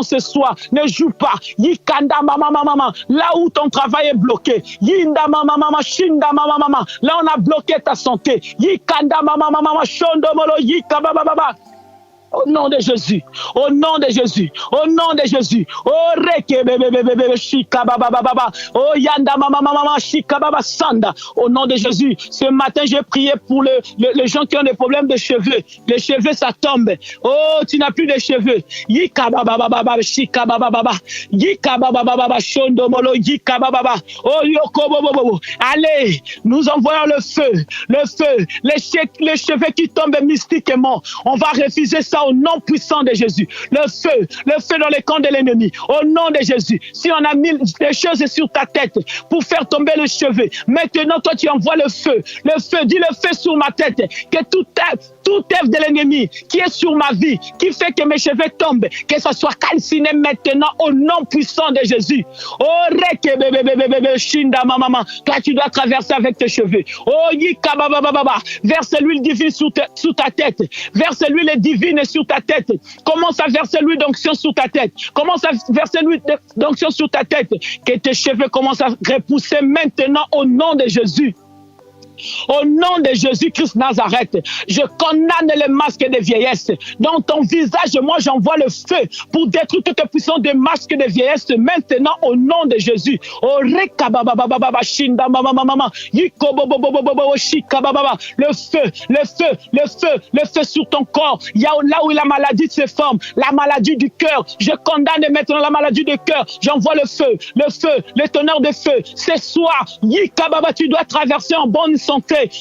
ce soir. Ne joue pas. Yikanda mama mama. Là où ton travail est bloqué. Yinda mama mama shinda mama mama. Là on a bloqué ta santé. Yikanda mama mama shondo molo yikabababa. Au nom de Jésus, au nom de Jésus, au nom de Jésus. Oh reke bebe shika baba baba. Oh yanda mama mama shika baba sanda. Au nom de Jésus, ce matin j'ai prié pour les gens qui ont des problèmes de cheveux. Les cheveux ça tombe. Oh tu n'as plus de cheveux. Yika baba baba shika baba baba. Yika baba baba shondo molo yika baba. Oh yoko bobo. Allez, nous envoyons le feu, les cheveux qui tombent mystiquement. On va refuser ça au nom puissant de Jésus. Le feu dans les camps de l'ennemi. Au nom de Jésus. Si on a mis des choses sur ta tête pour faire tomber les cheveux, maintenant toi tu envoies le feu. Dis le feu sur ma tête. Que tout œuvre de l'ennemi qui est sur ma vie, qui fait que mes cheveux tombent, que ça soit calciné maintenant au nom puissant de Jésus. Oh reke bebe shinda mama. Toi tu dois traverser avec tes cheveux. Oh yika baba baba. Verse l'huile divine sous ta tête. Verse l'huile divine sur ta tête. Commence à verser l'huile d'onction sur ta tête. Commence à verser l'huile d'onction sur ta tête. Que tes cheveux commencent à repousser maintenant au nom de Jésus. Au nom de Jésus-Christ Nazareth, je condamne les masques de vieillesse. Dans ton visage, moi j'envoie le feu pour détruire toute puissance de masques de vieillesse maintenant au nom de Jésus. Oh rekababababa shinda mama mama yikobobobobobo shikabababa. Le feu sur ton corps. Il y a là où la maladie se forme, la maladie du cœur. Je condamne maintenant la maladie du cœur. J'envoie le tonnerre de feu. Ce soir, yikababa, tu dois traverser en bonne santé.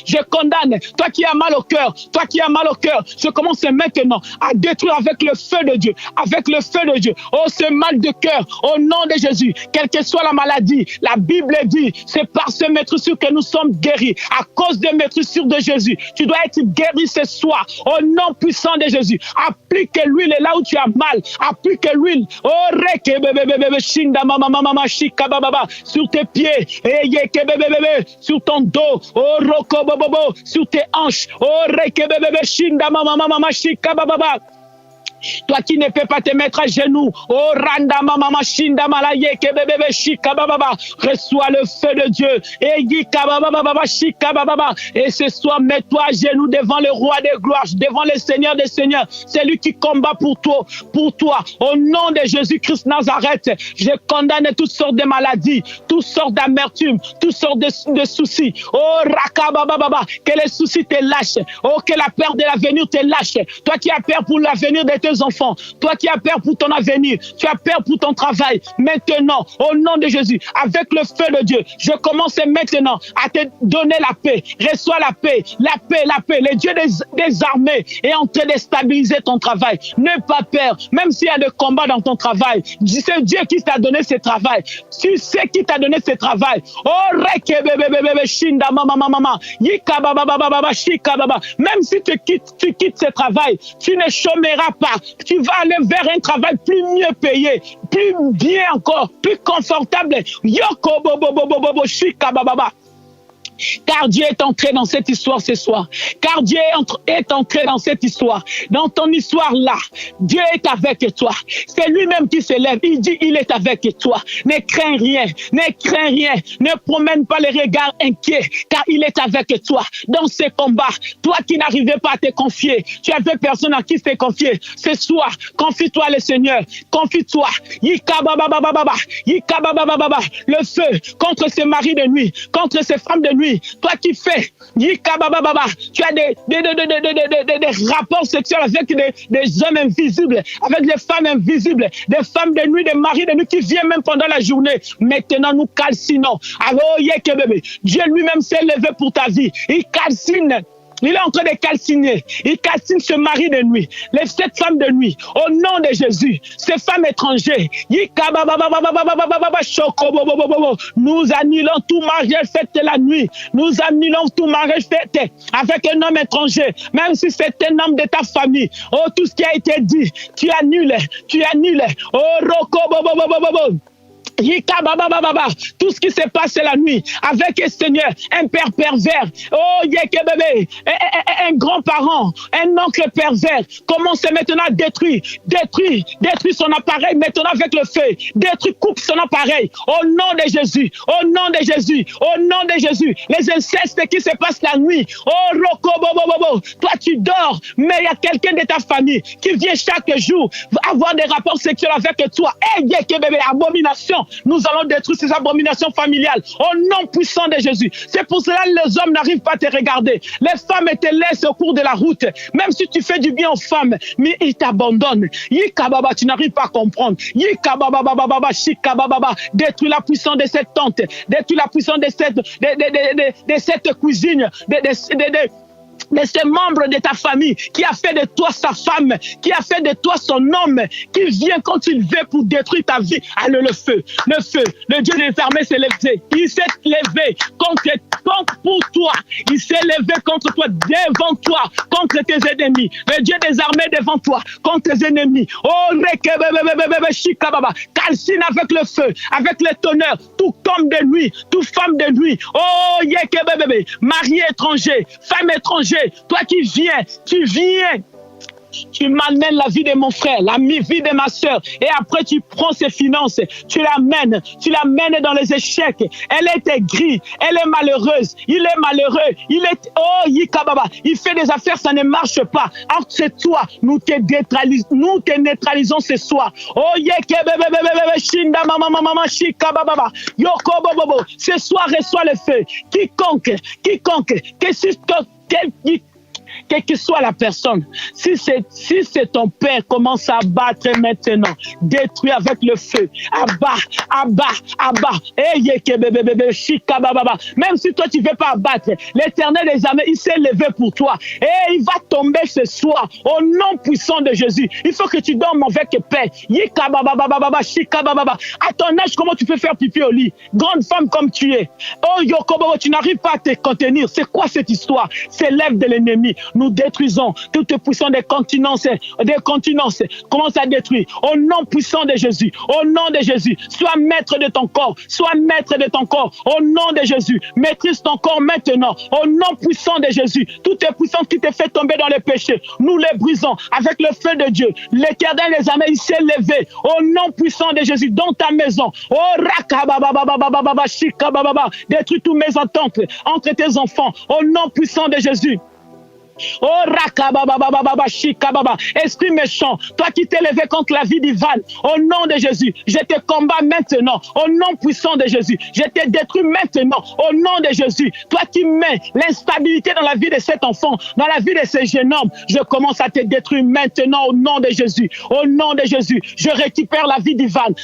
Je condamne, toi qui as mal au cœur, je commence maintenant à détruire avec le feu de Dieu, oh ce mal de cœur, au nom de Jésus, quelle que soit la maladie, la Bible dit, c'est par ce maîtrissure que nous sommes guéris, à cause de maîtrissure de Jésus, tu dois être guéri ce soir, au nom puissant de Jésus, applique l'huile là où tu as mal, applique l'huile, oh reke bebe shinda mama mama shika baba, sur tes pieds, sur ton dos, oh roko bobobo, sur tes hanches. Oh reke bebe shinda mama mama shika baba. Toi qui ne peux pas te mettre à genoux, oh randa mama shinda malaye ke bebe shika baba, reçois le feu de Dieu. Et yika baba shika baba. Et ce soir, mets-toi à genoux devant le roi des gloires, devant le Seigneur des seigneurs, c'est lui qui combat pour toi. Au nom de Jésus-Christ Nazareth, je condamne toutes sortes de maladies, toutes sortes d'amertume, toutes sortes de soucis. Oh rakababa, que les soucis te lâchent. Oh que la peur de l'avenir te lâche. Toi qui as peur pour l'avenir de tes enfants, toi qui as peur pour ton avenir, tu as peur pour ton travail, maintenant, au nom de Jésus, avec le feu de Dieu, je commence maintenant à te donner la paix. Reçois la paix. Le Dieu des armées est en train de stabiliser ton travail. N'aie pas peur, même s'il y a des combats dans ton travail. C'est Dieu qui t'a donné ce travail. Tu sais qui t'a donné ce travail. Oh, reke bebe shinda mama yika baba shika baba. Même si tu quittes ce travail, tu ne chômeras pas. Tu vas aller vers un travail plus mieux payé, plus bien encore, plus confortable. Yoko bobo shika baba. Car Dieu est entré dans cette histoire ce soir. Car Dieu est entré dans cette histoire. Dans ton histoire là, Dieu est avec toi. C'est lui-même qui s'élève. Il dit, il est avec toi. Ne crains rien. Ne crains rien. Ne promène pas les regards inquiets. Car il est avec toi. Dans ces combats, toi qui n'arrivais pas à te confier, tu avais personne à qui te confier. Ce soir, confie-toi le Seigneur. Confie-toi. Le feu contre ces maris de nuit, contre ces femmes de nuit. Toi qui fais, tu as des rapports sexuels avec des hommes invisibles, avec des femmes invisibles, des femmes de nuit, des maris de nuit qui viennent même pendant la journée. Maintenant, nous calcinons. Alors, Dieu lui-même s'est levé pour ta vie. Il calcine. Il est en train de calciner. Il calcine ce mari de nuit, cette femme de nuit. Au nom de Jésus, ces femmes étrangères. Nous annulons tout mariage fait la nuit. Nous annulons tout mariage fait avec un homme étranger. Même si c'est un homme de ta famille. Oh, tout ce qui a été dit, tu annules. Tu annules. Oh, tout ce qui s'est passé la nuit avec le Seigneur, un père pervers, oh bébé, un grand-parent, un oncle pervers, commence maintenant à détruire son appareil maintenant avec le feu, coupe son appareil, au nom de Jésus, au nom de Jésus, au nom de Jésus, les incestes qui se passent la nuit, oh toi tu dors, mais il y a quelqu'un de ta famille qui vient chaque jour avoir des rapports sexuels avec toi, bébé, abomination. Nous allons détruire ces abominations familiales au nom puissant de Jésus. C'est pour cela que les hommes n'arrivent pas à te regarder. Les femmes te laissent au cours de la route. Même si tu fais du bien aux femmes, mais ils t'abandonnent. Tu n'arrives pas à comprendre. Détruis la puissance de cette tente. Détruis la puissance de cette cuisine. De ces membres de ta famille qui a fait de toi sa femme, qui a fait de toi son homme, qui vient quand il veut pour détruire ta vie. Allez, le feu, le Dieu des armées s'est levé. Il s'est levé contre pour toi. Il s'est levé contre toi, devant toi, contre tes ennemis. Le Dieu des armées devant toi, contre tes ennemis. Oh, calcine avec le feu, avec le tonnerre, tout homme de nuit, toute femme de nuit. Oh, mari étranger, femme étrangère. Toi qui viens, tu m'amènes la vie de mon frère, la vie de ma soeur, et après tu prends ses finances, tu l'amènes dans les échecs. Elle est aigrie, elle est malheureuse, il est malheureux, il fait des affaires, ça ne marche pas. Alors c'est toi, nous te neutralisons ce soir. Ce soir reçois le feu. Quiconque, quelle que soit la personne, si c'est ton père, commence à abattre maintenant, détruis avec le feu, abat, même si toi tu ne veux pas abattre, l'Éternel des armées, il s'est levé pour toi, et il va tomber ce soir, au nom puissant de Jésus. Il faut que tu dormes avec paix. À ton âge, comment tu peux faire pipi au lit? Grande femme comme tu es, tu n'arrives pas à te contenir. C'est quoi cette histoire? C'est l'œuvre de l'ennemi. Nous détruisons toute puissance des continences. Commence à détruire. Au nom puissant de Jésus. Au nom de Jésus. Sois maître de ton corps. Sois maître de ton corps. Au nom de Jésus. Maîtrise ton corps maintenant. Au nom puissant de Jésus. Toute puissance qui te fait tomber dans les péchés, nous les brisons avec le feu de Dieu. L'Éternel des armées, il s'est levé. Au nom puissant de Jésus. Dans ta maison. Détruis tous mes ententes entre tes enfants. Au nom puissant de Jésus. Oh esprit méchant, toi qui t'es levé contre la vie d'Ivan, au nom de Jésus, je te combats maintenant, au nom puissant de Jésus, je te détruis maintenant, au nom de Jésus. Toi qui mets l'instabilité dans la vie de cet enfant, dans la vie de ce jeune homme, je commence à te détruire maintenant au nom de Jésus. Au nom de Jésus, je récupère la vie d'Ivan,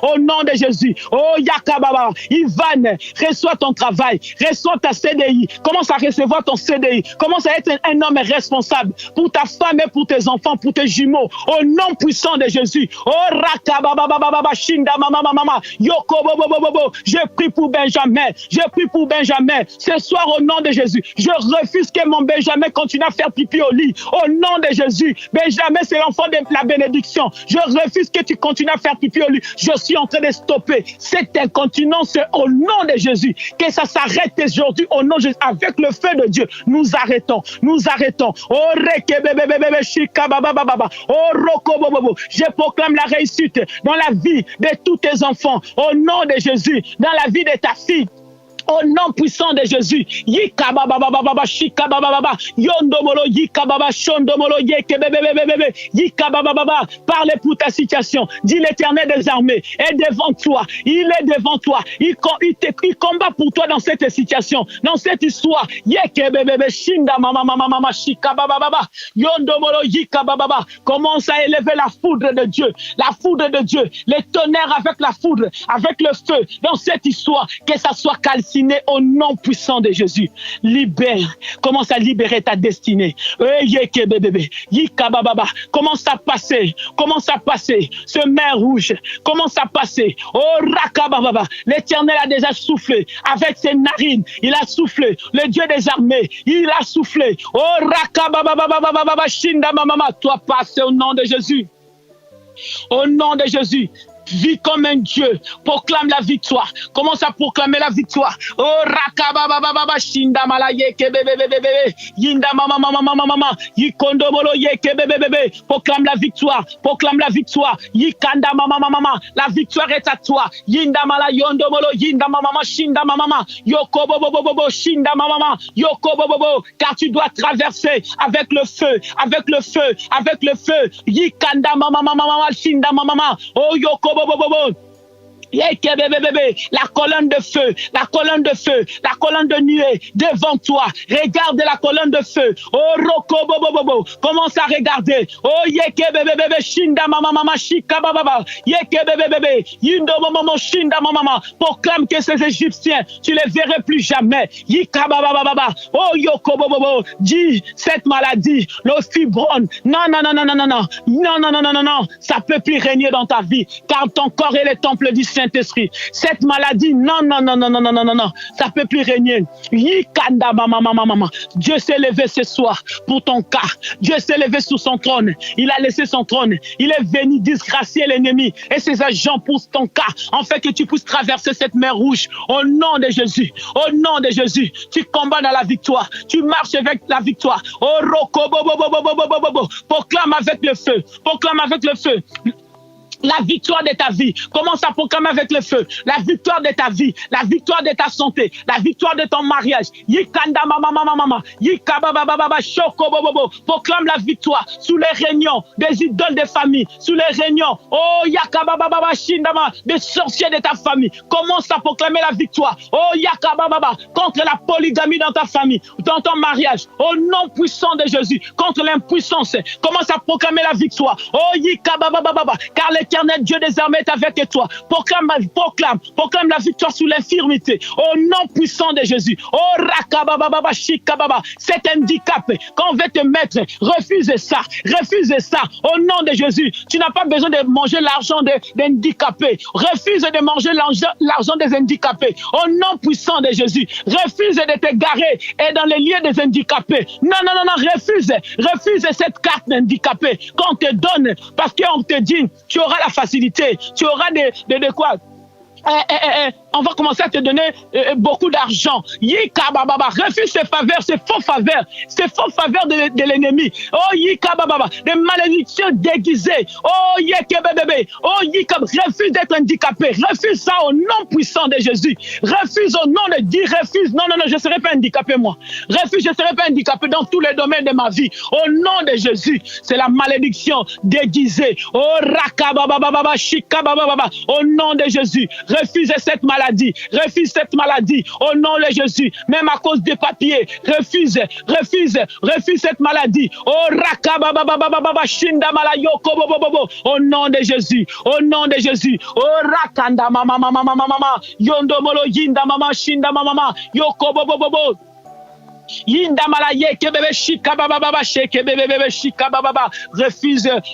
au nom de Jésus. Oh Yakababa, Ivan, reçois ton travail, reçois ta CDI, commence à recevoir ton CDI. pays. Commence à être un homme responsable pour ta femme et pour tes enfants, pour tes jumeaux. Au nom puissant de Jésus. Oh, rakababababa, shinda mama mama, yoko bobo bobo. Je prie pour Benjamin. Je prie pour Benjamin. Ce soir, au nom de Jésus, je refuse que mon Benjamin continue à faire pipi au lit. Au nom de Jésus, Benjamin, c'est l'enfant de la bénédiction. Je refuse que tu continues à faire pipi au lit. Je suis en train de stopper cette incontinence au nom de Jésus. Que ça s'arrête aujourd'hui au nom de Jésus. Avec le feu de Dieu, nous arrêtons. Nous arrêtons. Oh, rekebebebebe, shikababababa. Oh, rokobobobo. Je proclame la réussite dans la vie de tous tes enfants. Au nom de Jésus. Dans la vie de ta fille. Au nom puissant de Jésus, Yikababababa, Shikabababa, Yondomolo, Yikababa, Shondomolo, Yekebebebebebe, Yikabababa, parlez pour ta situation. Dis l'Éternel des armées est devant toi. Il est devant toi. Il combat pour toi dans cette situation, dans cette histoire. Yekebebebe, Shinda, Mama, Shikabababa, Yondomolo, Yikabababa. Commence à élever la foudre de Dieu. La foudre de Dieu. Les tonnerres avec la foudre, avec le feu. Dans cette histoire, que ça soit calciné au nom puissant de Jésus. Libère. Commence à libérer ta destinée. Commence à passer. Commence à passer. Ce mer rouge. Commence à passer. Oh, rakabababa. L'Éternel a déjà soufflé. Avec ses narines, il a soufflé. Le Dieu des armées, il a soufflé. Oh, rakabababa. Shinda mama. Toi, passe au nom de Jésus. Au nom de Jésus. Vis comme un Dieu. Proclame la victoire. Commence à proclamer la victoire. Oh, rakabababa, shinda malaye kebebebebebe. Yinda mama. Yikondo molo ye kebebebebe. Proclame la victoire. Proclame la victoire. Yikanda mama. La victoire est à toi. Yinda mala yondo molo. Yinda mama shinda mama. Yoko bobo shinda mama. Yoko bobo. Car tu dois traverser avec le feu. Avec le feu. Avec le feu. Yikanda mama shinda mama. Oh, yoko bobo. La colonne de feu, la colonne de feu, la colonne de nuée devant toi. Regarde la colonne de feu. Oh, roko bobo. Commence à regarder. Oh, yekebebebe, shinda mama, shika baba. Yekebebebe, yindo mama, shinda mama. Proclame que ces Égyptiens, tu les verrais plus jamais. Yika baba. Oh, yoko bobo. Dis cette maladie, le fibrone. Non. Ça peut plus régner dans ta vie, car ton corps est le temple du Saint-Esprit. Cette maladie, non, ça peut plus régner. Yikanda mama. Dieu s'est levé ce soir pour ton cas. Dieu s'est levé sur son trône. Il a laissé son trône. Il est venu disgracier l'ennemi et ses agents pour ton cas, en fait que tu puisses traverser cette mer rouge. Au nom de Jésus, au nom de Jésus, tu combats dans la victoire. Tu marches avec la victoire. Oh, roko bobo. Proclame avec le feu. Proclame avec le feu. La victoire de ta vie. Commence à proclamer avec le feu. La victoire de ta vie. La victoire de ta santé. La victoire de ton mariage. Yikanda mama. Yikabababa shoko bobo. Proclame la victoire sous les réunions des idoles de famille. Sous les réunions. Oh, yakabababa shindama. Des sorciers de ta famille. Commence à proclamer la victoire. Oh, yakabababa. Contre la polygamie dans ta famille. Dans ton mariage. Au nom puissant de Jésus. Contre l'impuissance. Commence à proclamer la victoire. Oh, yikabababa. Car l'Éternel Dieu des armées est avec toi. Proclame la victoire sous l'infirmité. Au nom puissant de Jésus. Oh, rakabababa, shikababa. Cet handicap qu'on veut te mettre, refuse ça. Au nom de Jésus. Tu n'as pas besoin de manger l'argent des handicapés. Refuse de manger l'argent des handicapés. Au nom puissant de Jésus. Refuse de te garer et dans les lieux des handicapés. Non. Refuse cette carte d'handicapé qu'on te donne parce qu'on te dit, tu auras la facilité, tu auras de quoi. On va commencer à te donner beaucoup d'argent. Yikabababa, refuse ces faveurs, ces faux faveurs de l'ennemi. Oh, yikabababa, des malédictions déguisées. Oh, yekebebebe, oh, yikab, refuse d'être handicapé. Refuse ça au nom puissant de Jésus. Refuse au nom de Dieu, refuse. Non, je ne serai pas handicapé, moi. Refuse, je ne serai pas handicapé dans tous les domaines de ma vie. Au nom de Jésus, c'est la malédiction déguisée. Oh, rakabababa, shikabababa, au nom de Jésus. Refuse cette maladie. Refuse au nom de Jésus. Même à cause des papiers. Refuse cette maladie. Oh, rakabababa, shinda malayoko bobo. Au nom de Jésus. Oh, rakanda mama. Yondo molo yinda mama, shinda mama. Yoko bobo.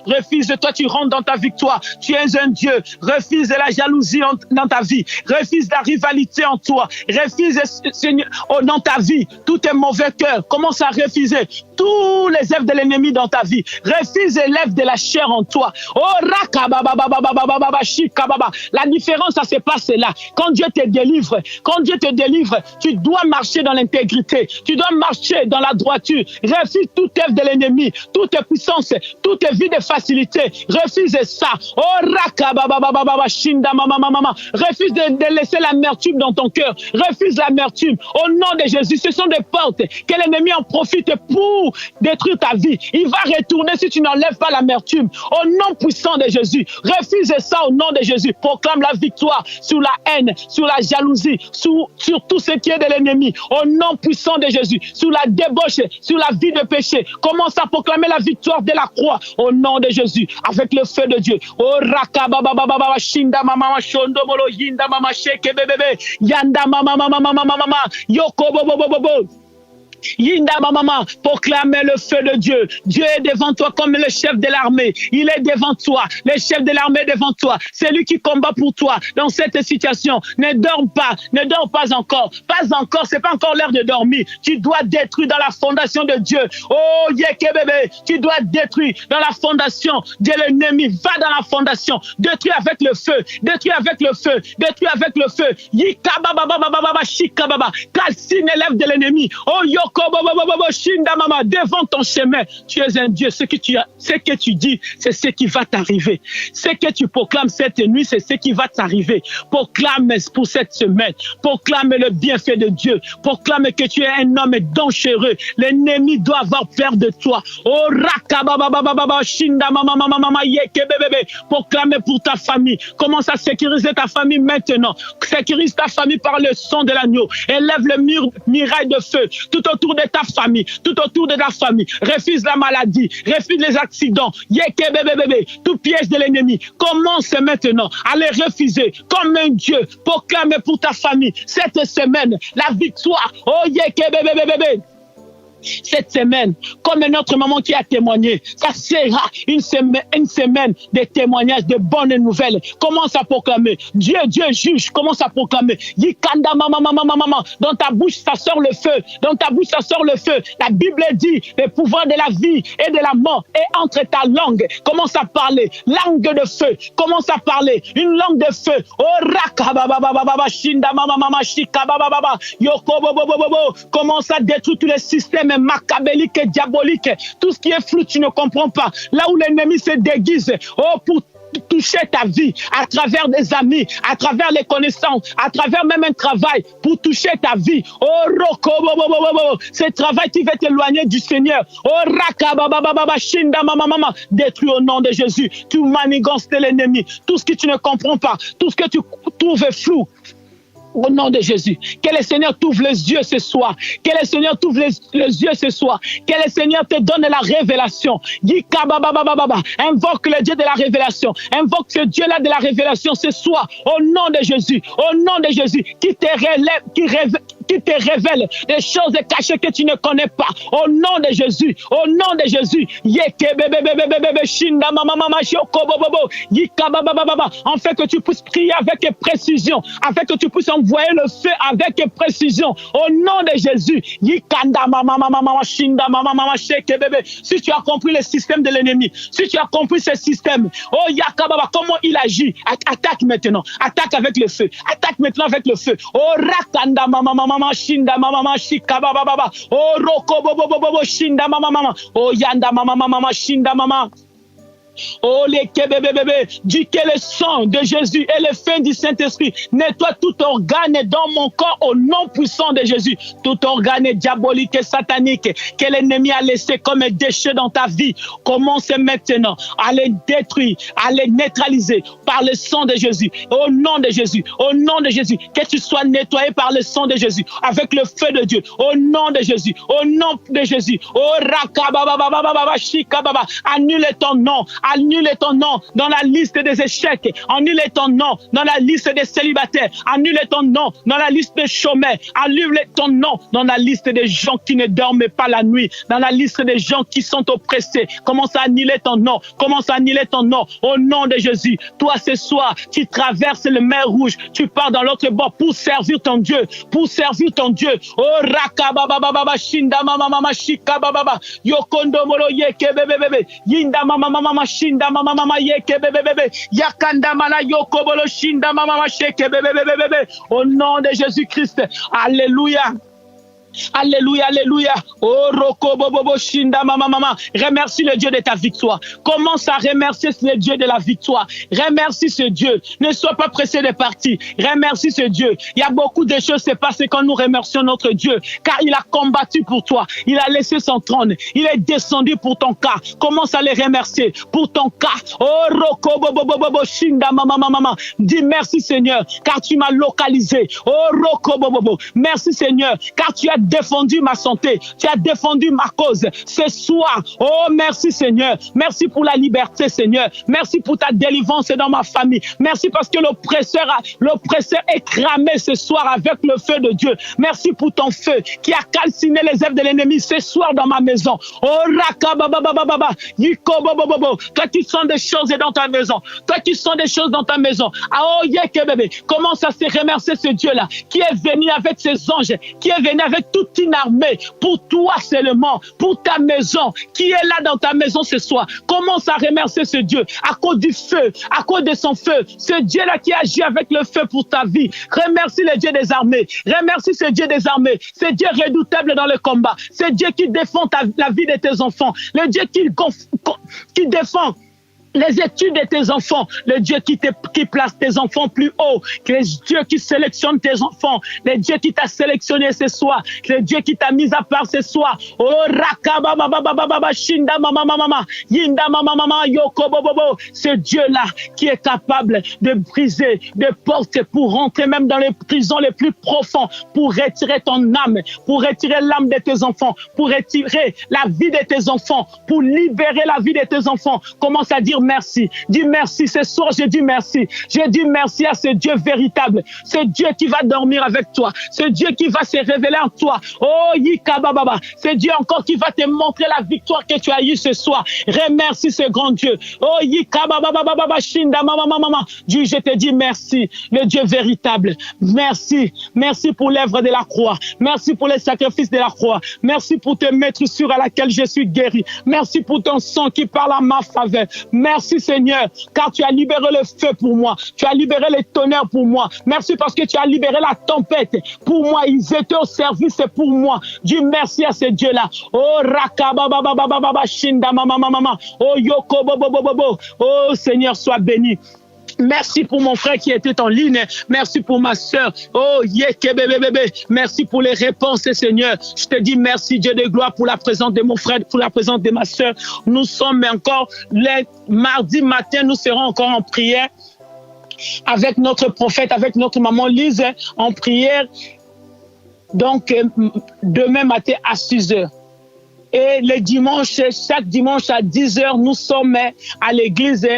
Refuse, toi tu rentres dans ta victoire. Tu es un Dieu. Refuse la jalousie dans ta vie. Refuse la rivalité en toi. Refuse, Seigneur, dans ta vie, tous tes mauvais cœurs. Commence à refuser tous les œuvres de l'ennemi dans ta vie. Refuse les lèvres de la chair en toi. La différence, ça se passe là. Quand Dieu te délivre, tu dois marcher dans l'intégrité. Tu dois marcher dans la droiture. Refuse toute œuvre de l'ennemi, toute puissance, toute vie de facilité. Refuse ça. Refuse de laisser l'amertume dans ton cœur. Refuse l'amertume. Au nom de Jésus, ce sont des portes que l'ennemi en profite pour détruire ta vie. Il va retourner si tu n'enlèves pas l'amertume. Au nom puissant de Jésus, refuse ça au nom de Jésus. Proclame la victoire sur la haine, sur la jalousie, sur tout ce qui est de l'ennemi. Au nom puissant de Jésus, sur la débauche, sur la vie de péché. Commence à proclamer la victoire de la croix au nom de Jésus, avec le feu de Dieu. Oh raka baba baba baba shinda mama shondo bolo yinda mama sheke bebebe yanda mama mama mama mama yoko bobo bobo bobo. Yinda mama, proclamez le feu de Dieu. Dieu est devant toi comme le chef de l'armée. Il est devant toi. Le chef de l'armée est devant toi. C'est lui qui combat pour toi dans cette situation. Ne dors pas encore. Pas encore, c'est pas encore l'heure de dormir. Tu dois détruire dans la fondation de Dieu. Oh, yeke bébé, tu dois détruire dans la fondation de l'ennemi. Va dans la fondation. Détruis avec le feu. Détruis avec le feu. Détruis avec le feu. Yika baba baba baba shika baba. Calcine les lèvres de l'ennemi. Oh, yo devant ton chemin, tu es un Dieu. Ce que tu dis, c'est ce qui va t'arriver. Ce que tu proclames cette nuit, c'est ce qui va t'arriver. Proclame pour cette semaine. Proclame le bienfait de Dieu. Proclame que tu es un homme dangereux. L'ennemi doit avoir peur de toi. Oh proclame pour ta famille. Commence à sécuriser ta famille maintenant. Sécurise ta famille par le sang de l'agneau. Élève le muraille de feu tout autour de ta famille, tout autour de ta famille. Refuse la maladie, refuse les accidents. Tout piège de l'ennemi. Commence maintenant à les refuser comme un Dieu. Proclame pour ta famille cette semaine la victoire. Oh cette semaine, comme notre maman qui a témoigné, ça sera une semaine de témoignages, de bonnes nouvelles. Commence à proclamer. Dieu juge. Commence à proclamer. Yikanda mama. Dans ta bouche, ça sort le feu. Dans ta bouche, ça sort le feu. La Bible dit, le pouvoir de la vie et de la mort est entre ta langue. Commence à parler. Langue de feu. Commence à parler. Une langue de feu. Oh raka baba shinda mama shika baba yoko bobo. Commence à détruire tous les systèmes macabélique et diabolique, tout ce qui est flou, tu ne comprends pas. Là où l'ennemi se déguise, pour toucher ta vie à travers des amis, à travers les connaissances, à travers même un travail, pour toucher ta vie. Ce travail qui va t'éloigner du Seigneur. Détruis au nom de Jésus. Tu manigances de l'ennemi. Tout ce que tu ne comprends pas, tout ce que tu trouves flou. Au nom de Jésus, que le Seigneur t'ouvre les yeux ce soir. Que le Seigneur t'ouvre les yeux ce soir. Que le Seigneur te donne la révélation. Invoque le Dieu de la révélation. Invoque ce Dieu-là de la révélation ce soir. Au nom de Jésus. Au nom de Jésus. Qui te révèle des choses cachées que tu ne connais pas. Au nom de Jésus. Au nom de Jésus. En fait que tu puisses prier avec précision. Afin que tu puisses envoyer le feu avec précision. Au nom de Jésus. Si tu as compris le système de l'ennemi, si tu as compris ce système, comment il agit, attaque maintenant. Attaque avec le feu. Attaque maintenant avec le feu. Oh rakanda mama shinda mama shika baba. Oh roko bobo shinda mama. Oh yanda mama shinda mama. Oh les bébé, dis que le sang de Jésus et le feu du Saint-Esprit nettoie tout organe dans mon corps au nom puissant de Jésus. Tout organe diabolique et satanique que l'ennemi a laissé comme déchet dans ta vie, commence maintenant à les détruire, à les neutraliser par le sang de Jésus. Au nom de Jésus, au nom de Jésus, que tu sois nettoyé par le sang de Jésus, avec le feu de Dieu. Au nom de Jésus, au nom de Jésus. Oh rakababa shikababa, annule ton nom. Annule ton nom dans la liste des échecs. Annule ton nom dans la liste des célibataires. Annule ton nom dans la liste des chômeurs. Annule ton nom dans la liste des gens qui ne dorment pas la nuit. Dans la liste des gens qui sont oppressés. Commence à annuler ton nom. Commence à annuler ton nom. Au nom de Jésus. Toi, ce soir, tu traverses le mer Rouge. Tu pars dans l'autre bord pour servir ton Dieu. Pour servir ton Dieu. Oh, rakabababa, shinda mama shika baba. Yokondo molo yeke bebe. Yinda mama shinda mama yeke bebe. Yakanda mana yokobolo shinda mama sheke bebe. Au nom de Jésus-Christ. Alléluia. Alléluia, alléluia. Oh, Roko, Bobo, Shinda, Mama. Remercie le Dieu de ta victoire. Commence à remercier le Dieu de la victoire. Remercie ce Dieu. Ne sois pas pressé de partir. Remercie ce Dieu. Il y a beaucoup de choses qui se passent quand nous remercions notre Dieu. Car il a combattu pour toi. Il a laissé son trône. Il est descendu pour ton cas. Commence à les remercier pour ton cas. Oh, Roko, Bobo, Shinda, Mama. Dis merci Seigneur, car tu m'as localisé. Oh, Roko, Bobo. Merci Seigneur, car tu as défendu ma santé, tu as défendu ma cause ce soir. Oh, merci Seigneur. Merci pour la liberté, Seigneur. Merci pour ta délivrance dans ma famille. Merci parce que l'oppresseur est cramé ce soir avec le feu de Dieu. Merci pour ton feu qui a calciné les œuvres de l'ennemi ce soir dans ma maison. Oh, rakababababa, yikobobobobo. Toi qui sens des choses dans ta maison. Toi qui sens des choses dans ta maison. Ah, oh, bébé. Commence à se remercier ce Dieu-là qui est venu avec ses anges, qui est venu avec toute une armée pour toi seulement, pour ta maison, qui est là dans ta maison ce soir. Commence à remercier ce Dieu à cause du feu, à cause de son feu. Ce Dieu-là qui agit avec le feu pour ta vie. Remercie le Dieu des armées. Remercie ce Dieu des armées. Ce Dieu redoutable dans le combat. Ce Dieu qui défend la vie de tes enfants. Le Dieu qui défend les études de tes enfants, le Dieu qui place tes enfants plus haut, le Dieu qui sélectionne tes enfants, le Dieu qui t'a sélectionné ce soir, le Dieu qui t'a mis à part ce soir. Oh, rakabababababa, shinda mama, yinda mama, yoko bobobo. Ce Dieu-là qui est capable de briser des portes pour rentrer même dans les prisons les plus profonds, pour retirer ton âme, pour retirer l'âme de tes enfants, pour retirer la vie de tes enfants, pour libérer la vie de tes enfants. Commence à dire merci. Dis merci. Ce soir, je dis merci. Je dis merci à ce Dieu véritable. Ce Dieu qui va dormir avec toi. Ce Dieu qui va se révéler en toi. Oh, Yikabababa. Ce Dieu encore qui va te montrer la victoire que tu as eue ce soir. Remercie ce grand Dieu. Oh, Yikabababa. Shinda mama. Dieu, je te dis merci. Le Dieu véritable. Merci. Merci pour l'œuvre de la croix. Merci pour les sacrifices de la croix. Merci pour tes maîtrissures à laquelle je suis guéri. Merci pour ton sang qui parle en ma faveur. Merci Seigneur, car tu as libéré le feu pour moi. Tu as libéré les tonnerres pour moi. Merci parce que tu as libéré la tempête pour moi. Ils étaient au service pour moi. Dis merci à ce Dieu-là. Oh, rakabababababa, shinda mama. Oh, yoko bobobobobo. Oh, Seigneur, sois béni. Merci pour mon frère qui était en ligne. Merci pour ma soeur. Oh, bébé. Merci pour les réponses, Seigneur. Je te dis merci, Dieu de gloire, pour la présence de mon frère, pour la présence de ma soeur. Nous sommes encore les mardi matin, nous serons encore en prière avec notre prophète, avec notre maman Lise, en prière. Donc, demain matin à 6h. Et le dimanche, chaque dimanche à 10h, nous sommes à l'église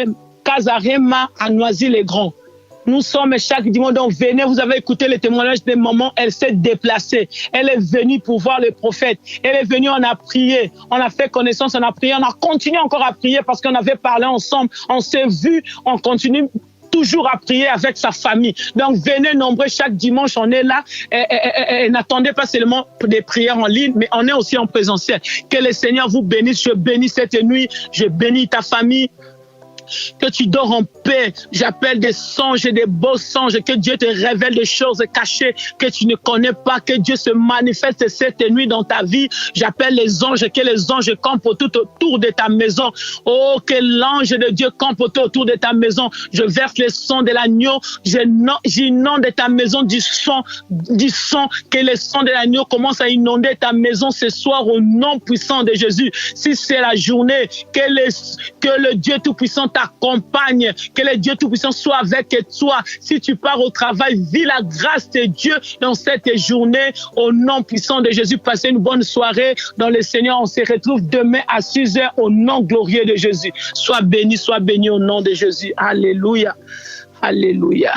Casarema à Noisy-les-Grands. Nous sommes chaque dimanche, donc venez, vous avez écouté le témoignage de maman, elle s'est déplacée. Elle est venue pour voir le prophète. Elle est venue, on a prié, on a fait connaissance, on a prié, on a continué encore à prier parce qu'on avait parlé ensemble, on s'est vu, on continue toujours à prier avec sa famille. Donc venez nombreux chaque dimanche, on est là et n'attendez pas seulement des prières en ligne, mais on est aussi en présentiel. Que le Seigneur vous bénisse, je bénis cette nuit, je bénis ta famille. Que tu dors en paix. J'appelle des songes et des beaux songes. Que Dieu te révèle des choses cachées que tu ne connais pas. Que Dieu se manifeste cette nuit dans ta vie. J'appelle les anges. Que les anges campent tout autour de ta maison. Oh, que l'ange de Dieu campe autour de ta maison. Je verse le sang de l'agneau. J'inonde ta maison du sang. Que le sang de l'agneau commence à inonder ta maison ce soir au nom puissant de Jésus. Si c'est la journée, que le Dieu Tout-Puissant t'accompagne. Que le Dieu Tout-Puissant soit avec toi. Si tu pars au travail, vis la grâce de Dieu dans cette journée. Au nom puissant de Jésus, passez une bonne soirée dans le Seigneur. On se retrouve demain à 6h au nom glorieux de Jésus. Sois béni au nom de Jésus. Alléluia. Alléluia.